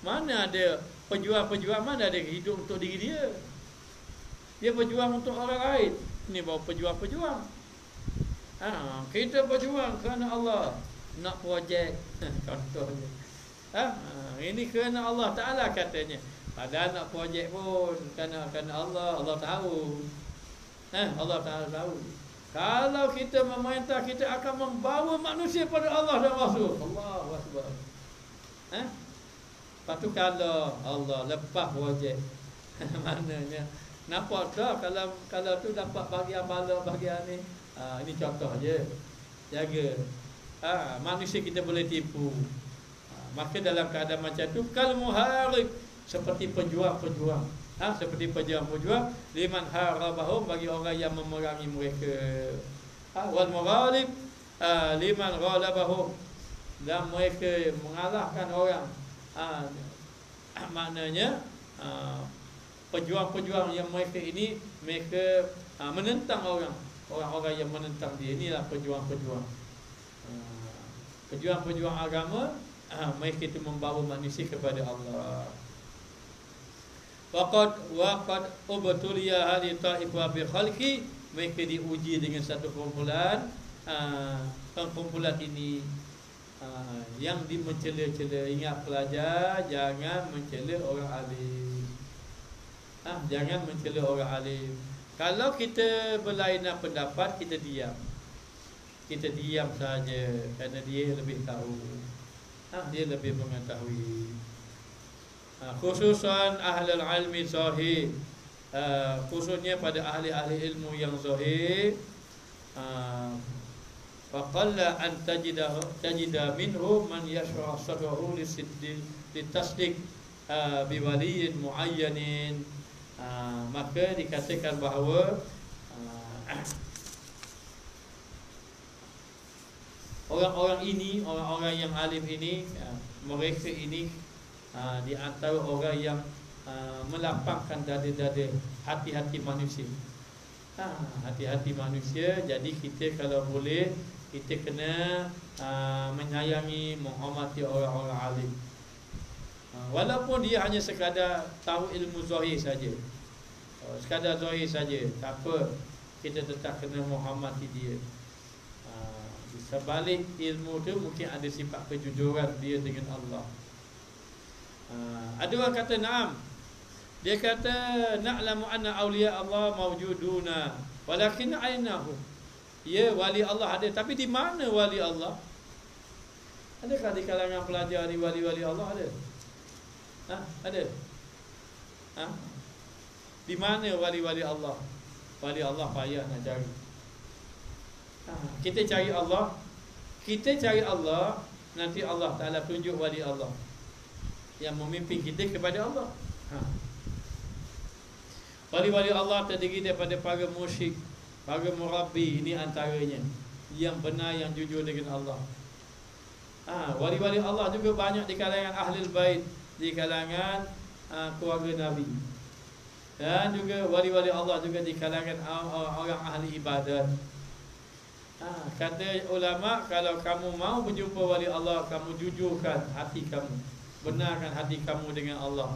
Mana ada pejuang-pejuang, mana ada hidup untuk diri dia. Dia berjuang untuk orang lain. Ini baru pejuang-pejuang. Kita berjuang kerana Allah, nak projek contohnya. Ini kerana Allah Ta'ala katanya. Padahal nak projek pun kerana Allah. Allah tahu. Allah Ta'ala tahu. Kalau kita memerintah, kita akan membawa manusia pada Allah dan Rasul. Allahu Akbar. Lepas tu kalau Allah lepas projek, maknanya nampak tak kalau tu dapat bahagian bala, bahagian ni. Ini contoh je. Jaga. Manusia kita boleh tipu. Maka dalam keadaan macam tu, kal muharib, seperti pejuang-pejuang. Seperti pejuang-pejuang, liman harabahum, bagi orang yang memerangi mereka. Wal mughalib, liman ghalabahum, dan mereka mengalahkan orang. Maknanya pejuang-pejuang yang mereka ini, mereka menentang orang-orang yang menentang dia. Inilah pejuang-pejuang. Pejuang-pejuang agama, mereka itu membawa manusia kepada Allah. Waqad ubtuliya hadhihi ta'ifah bi khalqi, mereka diuji dengan satu kumpulan. Kumpulan ini yang mencela-cela. Ingat pelajar, jangan mencela orang alim. Jangan mencela orang alim. Kalau kita berlainan pendapat, kita diam. Kita diam saja, kerana dia lebih tahu. Dia lebih mengetahui. Khususan ahlul ilmi zahir, khususnya pada ahli-ahli ilmu yang zahir. qalla an tajida minhu man yashrah sadrahu litasdiq biwaliyin muayyanin. Maka dikatakan bahawa orang-orang ini, orang-orang yang alim ini, mereka ini di antara orang yang melapangkan dada-dada hati-hati manusia. Hati-hati manusia. Jadi kita kalau boleh, kita kena menyayangi, menghormati orang-orang alim, walaupun dia hanya sekadar tahu ilmu zahir saja, sekadar zahir saja, tak apa, kita tetap kena menghormati dia. Di sebalik ilmu tu mungkin ada sifat kejujuran dia dengan Allah. Ada orang kata na'am, dia kata na'lamu anna awliya Allah mawjuduna walakin ainahu. Ya, wali Allah ada, tapi di mana wali Allah? Adakah di kalangan pelajar ni wali-wali Allah ada? Ada? Di mana wali-wali Allah? Wali Allah payah nak cari. Kita cari Allah, kita cari Allah, nanti Allah Ta'ala tunjuk wali Allah yang memimpin kita kepada Allah. Wali-wali Allah terdiri daripada para musyrik, para murabbi. Ini antaranya yang benar, yang jujur dengan Allah. Wali-wali Allah juga banyak di kalangan Ahlul Bait, di kalangan keluarga Nabi. Dan juga wali-wali Allah juga di kalangan orang ahli ibadat. Kata ulama, kalau kamu mau berjumpa wali Allah, kamu jujurkan hati kamu, benarkan hati kamu dengan Allah.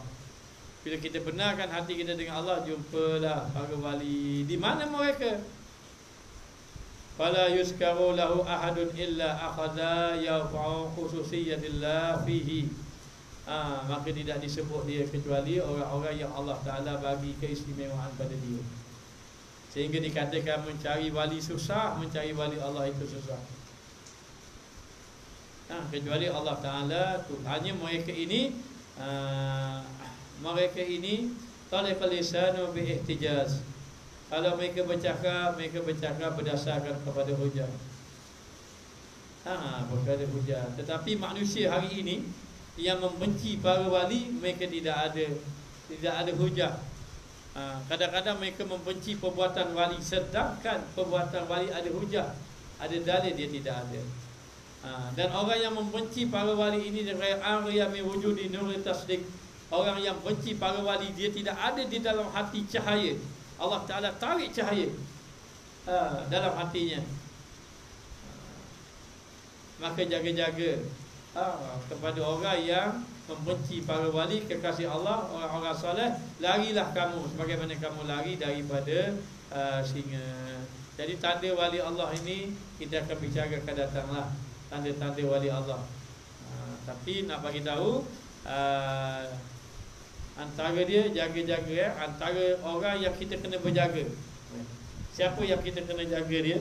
Bila kita benarkan hati kita dengan Allah, jumpalah para wali. Di mana mereka? Fala yuskaru lahu ahadun illa akhadha yafa'u khususiyatillah fihi. Maka tidak disebut dia kecuali orang-orang yang Allah Ta'ala bagi keistimewaan pada dia. Sehingga dikatakan mencari wali susah, mencari wali Allah itu susah. Kecuali Allah Ta'ala tu. Hanya mereka ini taliqal lisanu bi ihtijaz. Kalau mereka bercakap berdasarkan kepada hujah. Kepada hujah. Tetapi manusia hari ini yang membenci para wali, mereka tidak ada hujah. Kadang-kadang mereka membenci perbuatan wali, sedangkan perbuatan wali ada hujah, ada dalil, dia tidak ada. Dan orang yang membenci para wali ini dengan ariya min wujudi nur tasdiq, orang yang benci para wali, dia tidak ada di dalam hati cahaya. Allah Ta'ala tarik cahaya dalam hatinya. Maka jaga-jaga kepada orang yang membenci para wali, kekasih Allah, orang-orang soleh. Larilah kamu sebagaimana kamu lari daripada singa. Jadi tanda wali Allah ini kita akan bicara akan datanglah, tanda-tanda wali Allah. Tapi nak bagi tahu, antara dia jaga-jaga, antara orang yang kita kena berjaga. Siapa yang kita kena jaga dia?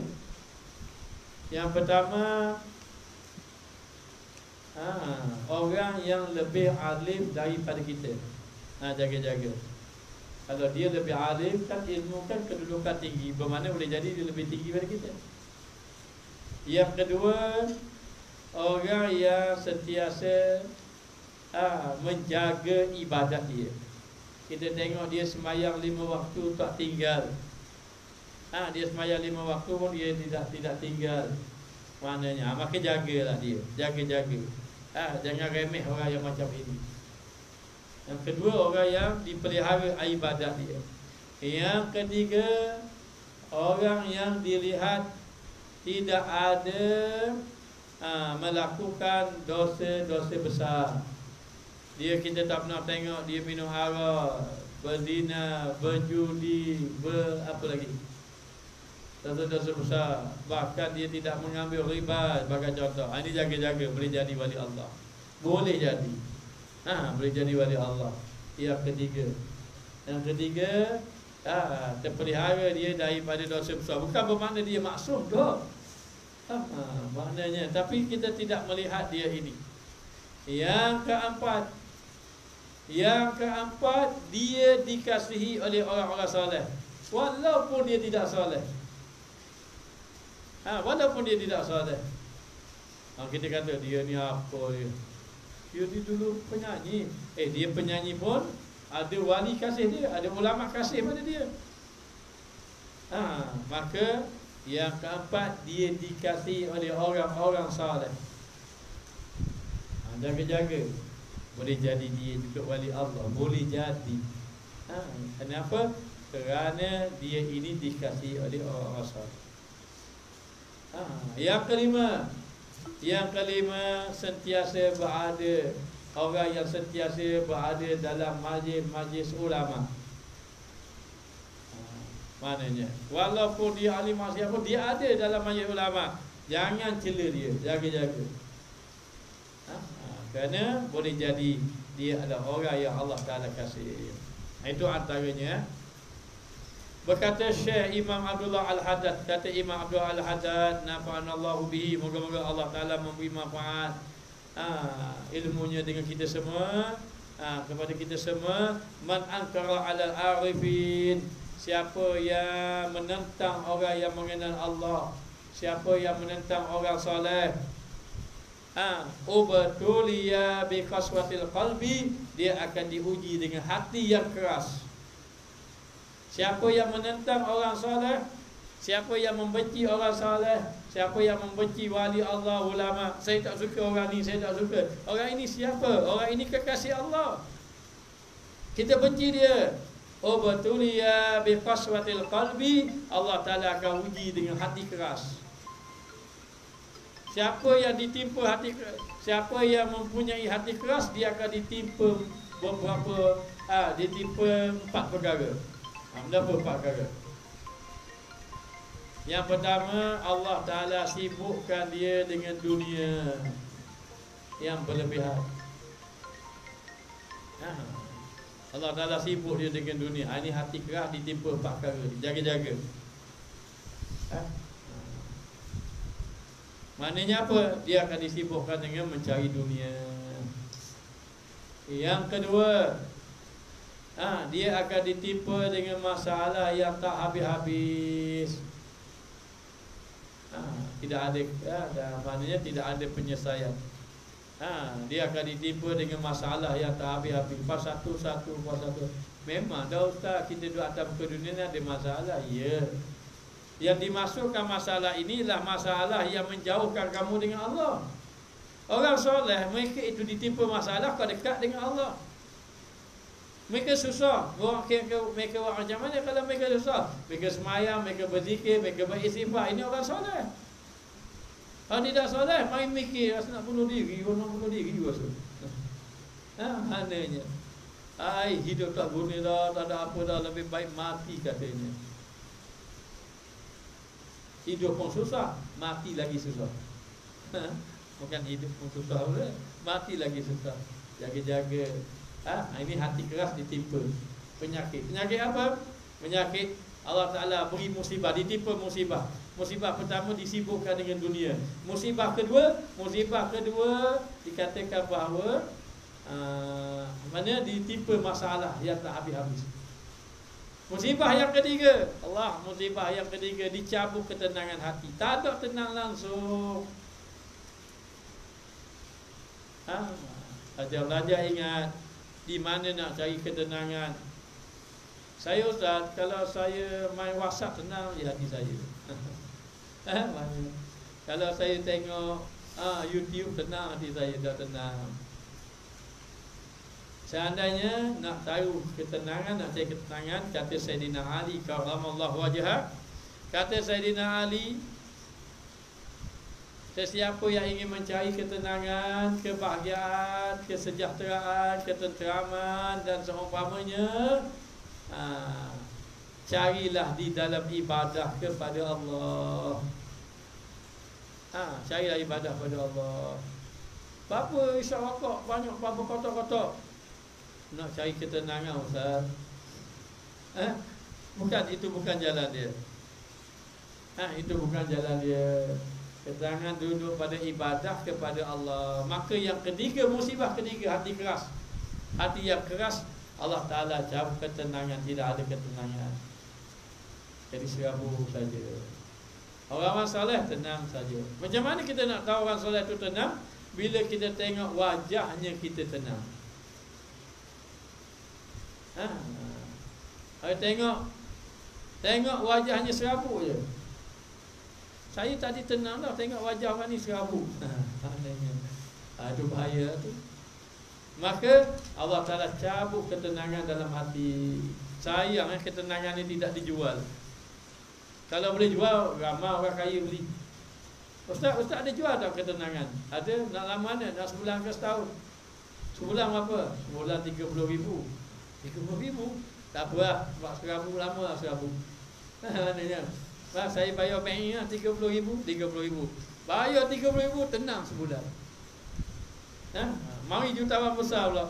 Yang pertama, orang yang lebih alim daripada kita. Jaga-jaga. Kalau dia lebih alim, kan ilmu kan kedudukan tinggi, bermakna boleh jadi dia lebih tinggi daripada kita. Yang kedua, orang yang sentiasa menjaga ibadat dia. Kita tengok dia sembahyang 5 waktu tak tinggal. Dia sembahyang 5 waktu pun dia tidak tinggal. Maknanya maka jagalah dia, jaga-jaga. Jangan remeh orang yang macam ini. Yang kedua, orang yang dipelihara ibadat dia. Yang ketiga, orang yang dilihat tidak ada melakukan dosa-dosa besar. Kita tak pernah tengok dia minum arak, berzina, berjudi, apa lagi, dosa-dosa besar. Bahkan dia tidak mengambil riba sebagai contoh. Ini jaga-jaga, boleh jadi wali Allah. Boleh jadi. Boleh jadi wali Allah. Yang ketiga, terpelihara dia daripada dosa besar. Bukan bermakna dia maksum dah. Maknanya, tapi kita tidak melihat dia ini. Yang keempat, dia dikasihi oleh orang-orang soleh, walaupun dia tidak soleh. Walaupun dia tidak soleh. Kita kata dia ni apa dia? Dia ni dulu penyanyi. Dia penyanyi pun ada wali kasih dia, ada ulama kasih pada dia. Maka yang keempat, dia dikasihi oleh orang-orang soleh. Jaga-jaga. Boleh jadi dia juga wali Allah. Boleh jadi. Kenapa? Kerana dia ini dikasihi oleh orang-orang soleh. Yang kelima, sentiasa berada, orang yang sentiasa berada dalam majlis ulama. Maknanya walaupun dia ahli maksiat pun dia ada dalam majlis ulama. Jangan cela dia, jaga-jaga. Kerana boleh jadi dia adalah orang yang Allah Ta'ala kasih. Itu antaranya. Berkata Syekh Imam Abdullah Al-Haddad, kata Imam Abdullah Al-Haddad, nafa'anallahu bihi, moga-moga Allah Ta'ala memberi manfaat ilmunya dengan kita semua, kepada kita semua. Man ankara 'alal arifin, siapa yang menentang orang yang mengenal Allah, siapa yang menentang orang soleh, ubtuliya bi qaswatil qalbi, dia akan diuji dengan hati yang keras. Siapa yang menentang orang soleh, siapa yang membenci orang soleh, siapa yang membenci wali Allah, ulama, saya tak suka orang ni, saya tak suka. Orang ini siapa? Orang ini kekasih Allah, kita benci dia. Ubtuliya bi qaswatil qalbi, Allah Ta'ala akan uji dengan hati keras. Siapa yang ditimpa hati keras, siapa yang mempunyai hati keras, dia akan ditimpa beberapa, ditimpa 4 perkara. Berapa 4 perkara? Yang pertama, Allah Ta'ala sibukkan dia dengan dunia yang berlebihan. Allah Ta'ala sibuk dia dengan dunia. Ini hati keras, ditimpa 4 perkara. Jaga-jaga. Maknanya apa? Dia akan disibukkan dengan mencari dunia. Yang kedua, dia akan ditimpa dengan masalah yang tak habis-habis. Tidak ada, maknanya tidak ada penyelesaian. Dia akan ditimpa dengan masalah yang tak habis-habis. Pas satu. Memang dah ustaz, kita duduk atas muka dunia ni ada masalah. Ya. Yang dimasukkan masalah inilah masalah yang menjauhkan kamu dengan Allah. Orang soleh, mereka itu ditimpa masalah kau dekat dengan Allah. Mereka susah. Mereka buat macam mana kalau mereka susah? Mereka semayang, mereka berzikir, mereka beristighfar. Ini orang soleh. Kalau tidak soleh, main mikir rasa nak bunuh diri, rasa. Maknanya hidup tak guna dah, tak ada apa dah, lebih baik mati katanya. Hidup pun susah, mati lagi susah. Bukan hidup pun susah, mati lagi susah. Jaga-jaga. Ini hati keras ditimpa penyakit. Penyakit apa? Penyakit Allah Ta'ala beri musibah, ditimpa musibah. Musibah pertama disibukkan dengan dunia. Musibah kedua dikatakan bahawa mana ditimpa masalah yang tak habis-habis. Musibah yang ketiga, musibah yang ketiga dicabut ketenangan hati. Tak ada tenang langsung. Belajar ingat di mana nak cari ketenangan. Saya ustaz, kalau saya main WhatsApp tenang di hati saya. Kalau saya tengok YouTube tenang hati saya, dah tenang. Seandainya nak tahu ketenangan, nak cari ketenangan, kata Sayyidina Ali karramallahu wajhah, kata Sayyidina Ali, sesiapa yang ingin mencari ketenangan, kebahagiaan, kesejahteraan, ketenteraman dan seumpamanya, carilah di dalam ibadah kepada Allah. Carilah ibadah kepada Allah. Berapa isyak rokok, banyak berapa kotak-kotak. Nak cari ketenangan ustaz. Itu bukan jalan dia. Itu bukan jalan dia. Ketenangan duduk pada ibadah kepada Allah. Maka yang ketiga, musibah ketiga, hati keras. Hati yang keras, Allah Ta'ala jauh ketenangan, tidak ada ketenangan. Jadi serabu saja. Orang soleh tenang saja. Macam mana kita nak tahu orang soleh itu tenang? Bila kita tengok wajahnya kita tenang. Tengok wajahnya serabut je. Saya tadi tenang dah tengok wajah orang ni serabut. Itu bahaya tu. Maka Allah Ta'ala cabut ketenangan dalam hati. Sayang ketenangan ni tidak dijual. Kalau boleh jual, ramai orang kaya beli. Ustaz ada jual tak ketenangan? Ada, nak lama mana? Nak sebulan ke setahun? Sebulan berapa? Sebulan 30,000. 30,000? Tak apa lah, sebab serabu lama lah serabu. Maknanya saya bayar bank lah 30,000. 30,000 bayar 30,000 tenang sebulan. Mari jutawan besar pula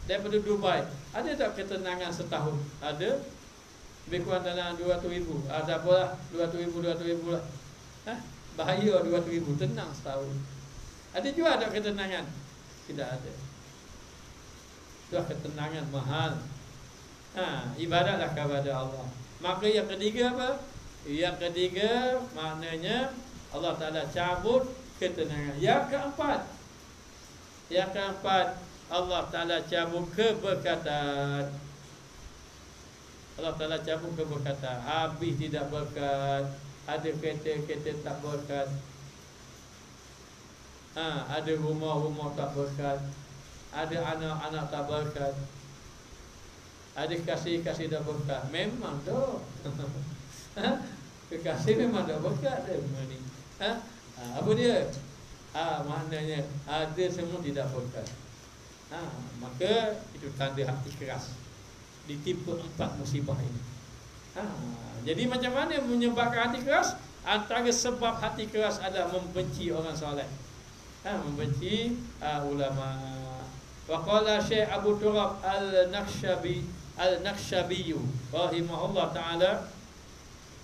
daripada Dubai. Ada tak ketenangan setahun? Ada. Lebih kurang dalam 200,000. Tak apalah, 200,000 lah. Bahaya 200,000, tenang setahun. Ada juga tak ketenangan? Tidak ada. Itu ketenangan mahal. Ibadatlah kepada Allah. Maka yang ketiga apa? Yang ketiga maknanya Allah Ta'ala cabut ketenangan. Yang keempat Allah Ta'ala cabut keberkatan. Allah Ta'ala cabut keberkatan. Habis tidak berkat. Ada kereta tak berkat. Ada rumah tak berkat. Ada anak-anak tak berkat. Ada kasih-kasih tak berkat. Memang dah. Kekasih memang tak berkat dah ni. Apa dia? Maknanya ada semua tidak berkat. Maka itu tanda hati keras. Ditipu 4 musibah ini. Jadi macam mana menyebabkan hati keras? Antara sebab hati keras adalah membenci orang soleh. Membenci ulama. Wa qala Syekh Abu Turab Al-Naqshabi rahimahullah ta'ala,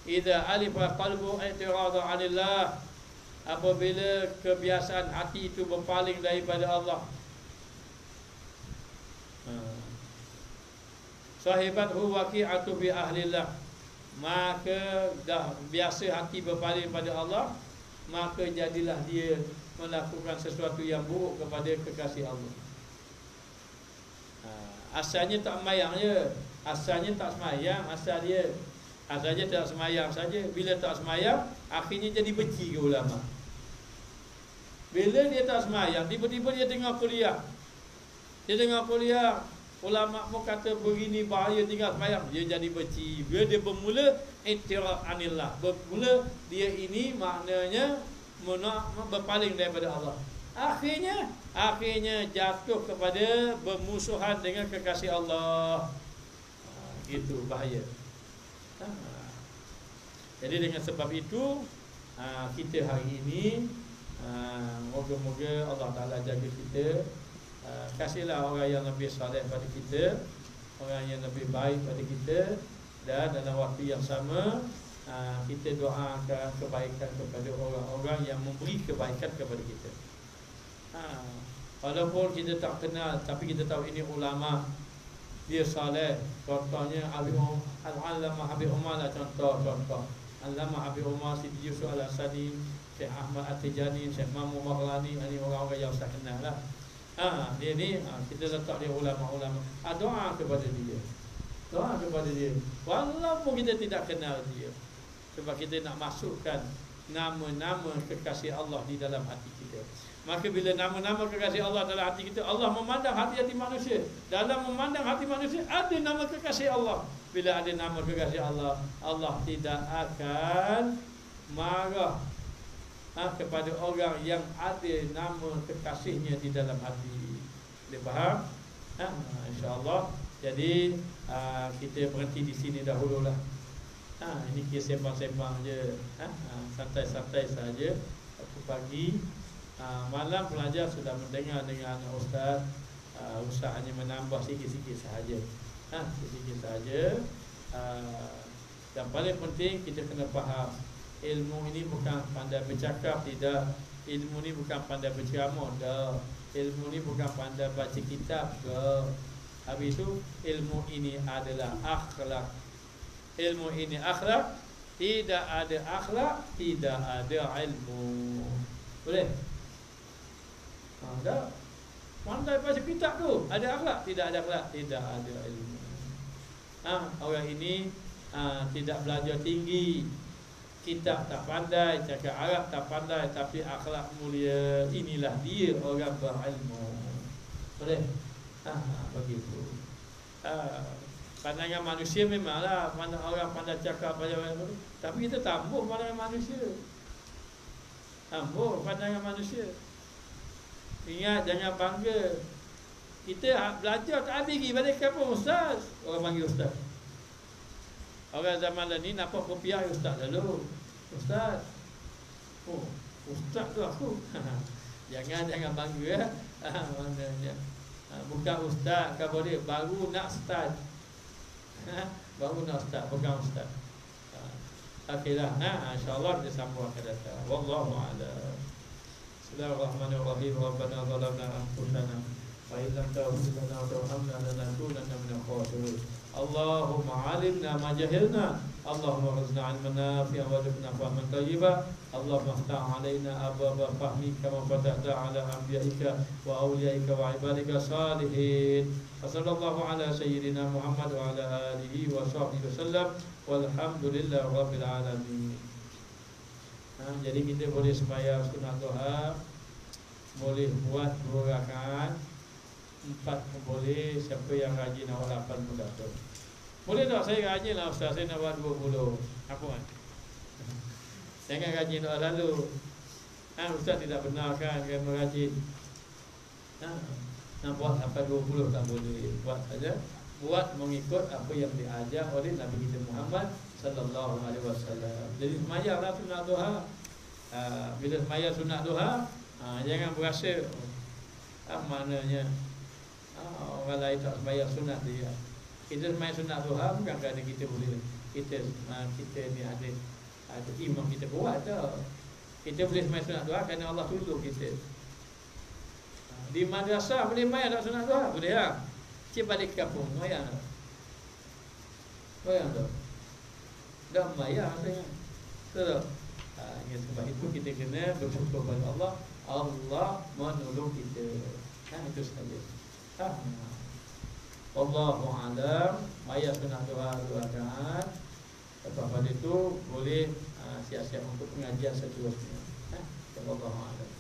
idza alifa qalbu i'tirada 'anillah, apabila kebiasaan hati itu berpaling daripada Allah, sahibathu waqi'atu bi ahlillah, maka dah biasa hati berpaling pada Allah, maka jadilah dia melakukan sesuatu yang buruk kepada kekasih Allah. Asalnya tak sembahyang je, asalnya tak sembahyang, asalnya tak sembahyang saja. Bila tak sembahyang, akhirnya jadi benci ke ulama. Bila dia tak sembahyang, tiba-tiba dia tengah kuliah. Ulama pun kata begini bahaya tinggal sembahyang, dia jadi benci. Bila dia bermula i'tirad anillah, bermula dia ini maknanya berpaling daripada Allah. Akhirnya jatuh kepada bermusuhan dengan kekasih Allah. Itu bahaya. Jadi dengan sebab itu kita hari ini moga-moga Allah Ta'ala jaga kita. Kasihlah orang yang lebih saleh pada kita, orang yang lebih baik pada kita, dan dalam waktu yang sama kita doakan kebaikan kepada orang-orang yang memberi kebaikan kepada kita. Walaupun kita tak kenal, tapi kita tahu ini ulama, dia saleh. Contohnya Al-Allamah Habib Umar lah, contoh Al-Allamah Habib Umar, Siti Yusuf Al-Asadi, Syekh Ahmad At-Tijani, Syekh Mahmud Maghlani. Ini orang-orang yang saya kenal lah. Dia ni kita letak dia ulama-ulama. Doa kepada dia. Walaupun kita tidak kenal dia, sebab kita nak masukkan nama-nama kekasih Allah di dalam hati kita. Maka bila nama-nama kekasih Allah dalam hati kita, Allah memandang hati-hati manusia. Dalam memandang hati manusia ada nama kekasih Allah. Bila ada nama kekasih Allah, Allah tidak akan marah kepada orang yang ada nama kekasihnya di dalam hati. Dia faham? InsyaAllah. Jadi kita berhenti di sini dahululah. Ini kisah sembang-sembang je, santai-santai saja. Waktu pagi, malam pelajar sudah mendengar dengan Ustaz. Ustaz hanya menambah sikit-sikit sahaja. Sikit sahaja. Yang paling penting kita kena faham, ilmu ini bukan pandai bercakap, tidak. Ilmu ini bukan pandai berceramah, dah. Ilmu ini bukan pandai baca kitab, dah. Habis itu ilmu ini adalah akhlak. Ilmu ini akhlak. Tidak ada akhlak, tidak ada ilmu. Boleh? Dah. Pandai baca kitab tu, ada akhlak, tidak ada akhlak, tidak ada ilmu. Orang ini tidak belajar tinggi, kitab tak pandai, cakap Arab tak pandai, tapi akhlak mulia. Inilah dia orang berilmu. Boleh? Begitu. Pandangan manusia memanglah orang pandai cakap tapi kita tambah pandangan manusia. Tambah pandangan manusia. Ingat, jangan bangga. Kita belajar tak habis lagi. Balik kampung ustaz, orang panggil ustaz. Orang zaman ni nampak kopiah ustaz lalu. Ustaz. Oh, ustaz tu aku. Jangan bangga. Maknanya bukan ustaz, kan boleh baru nak start. Baru nak start, bukan ustaz. Okeylah, insya-Allah kita sambung akan datang. Wallahu a'lam. Bismillahirrahmanirrahim. Rabbana zalamna anfusana wa in lam taghfir lana wa tarhamna lanakunanna minal khasirin. Allahumma 'allimna ma jahilna. Allahumma rizqna 'ilman nafi'an warzuqna fahman thayyiban. Allahumma iftah 'alaina abwaaba fahmika kama fatahta 'ala anbiya'ika wa awliyaika wa 'ibadika salihin. Sallallahu ala sayyidina Muhammad wa ala alihi wa sahbihi wasallam. Walhamdulillahi rabbil alamin. Jadi kita boleh sembahyang sunat duha, boleh buat 2 rakaat, 4 pun boleh. Siapa yang rajin awal 8 pun dapat. Boleh tak saya rajin lah ustaz, saya nak buat 20. Apa kan? Jangan rajin doa lalu. Ustaz tidak benar kan kalau rajin. Nak buat sampai 20 tak boleh. Buat saja. Buat mengikut apa yang diajar oleh Nabi kita Muhammad sallallahu alaihi wasallam. Jadi semayanglah sunat duha. Bila semayang sunat duha, jangan berasa maknanya orang lain tak semayang sunat dia. Kita semayang sunat duha bukan kerana kita boleh, kita ni ada imam kita buat tau. Kita boleh semayang sunat duha kerana Allah tuntut kita. Di madrasah boleh semayang tak sunat duha? Boleh tak? Cik balik kampung, semayang tak? Semayang tak? Dah semayang saya. Betul tak? Sebab itu kita kena bersyukur kepada Allah. Allah menolong kita. Itu sahaja. Wallahu a'lam. Mayat sunat duha 2 rakaat. Lepas pada itu boleh siap-siap untuk pengajian seterusnya. Wallahu a'lam.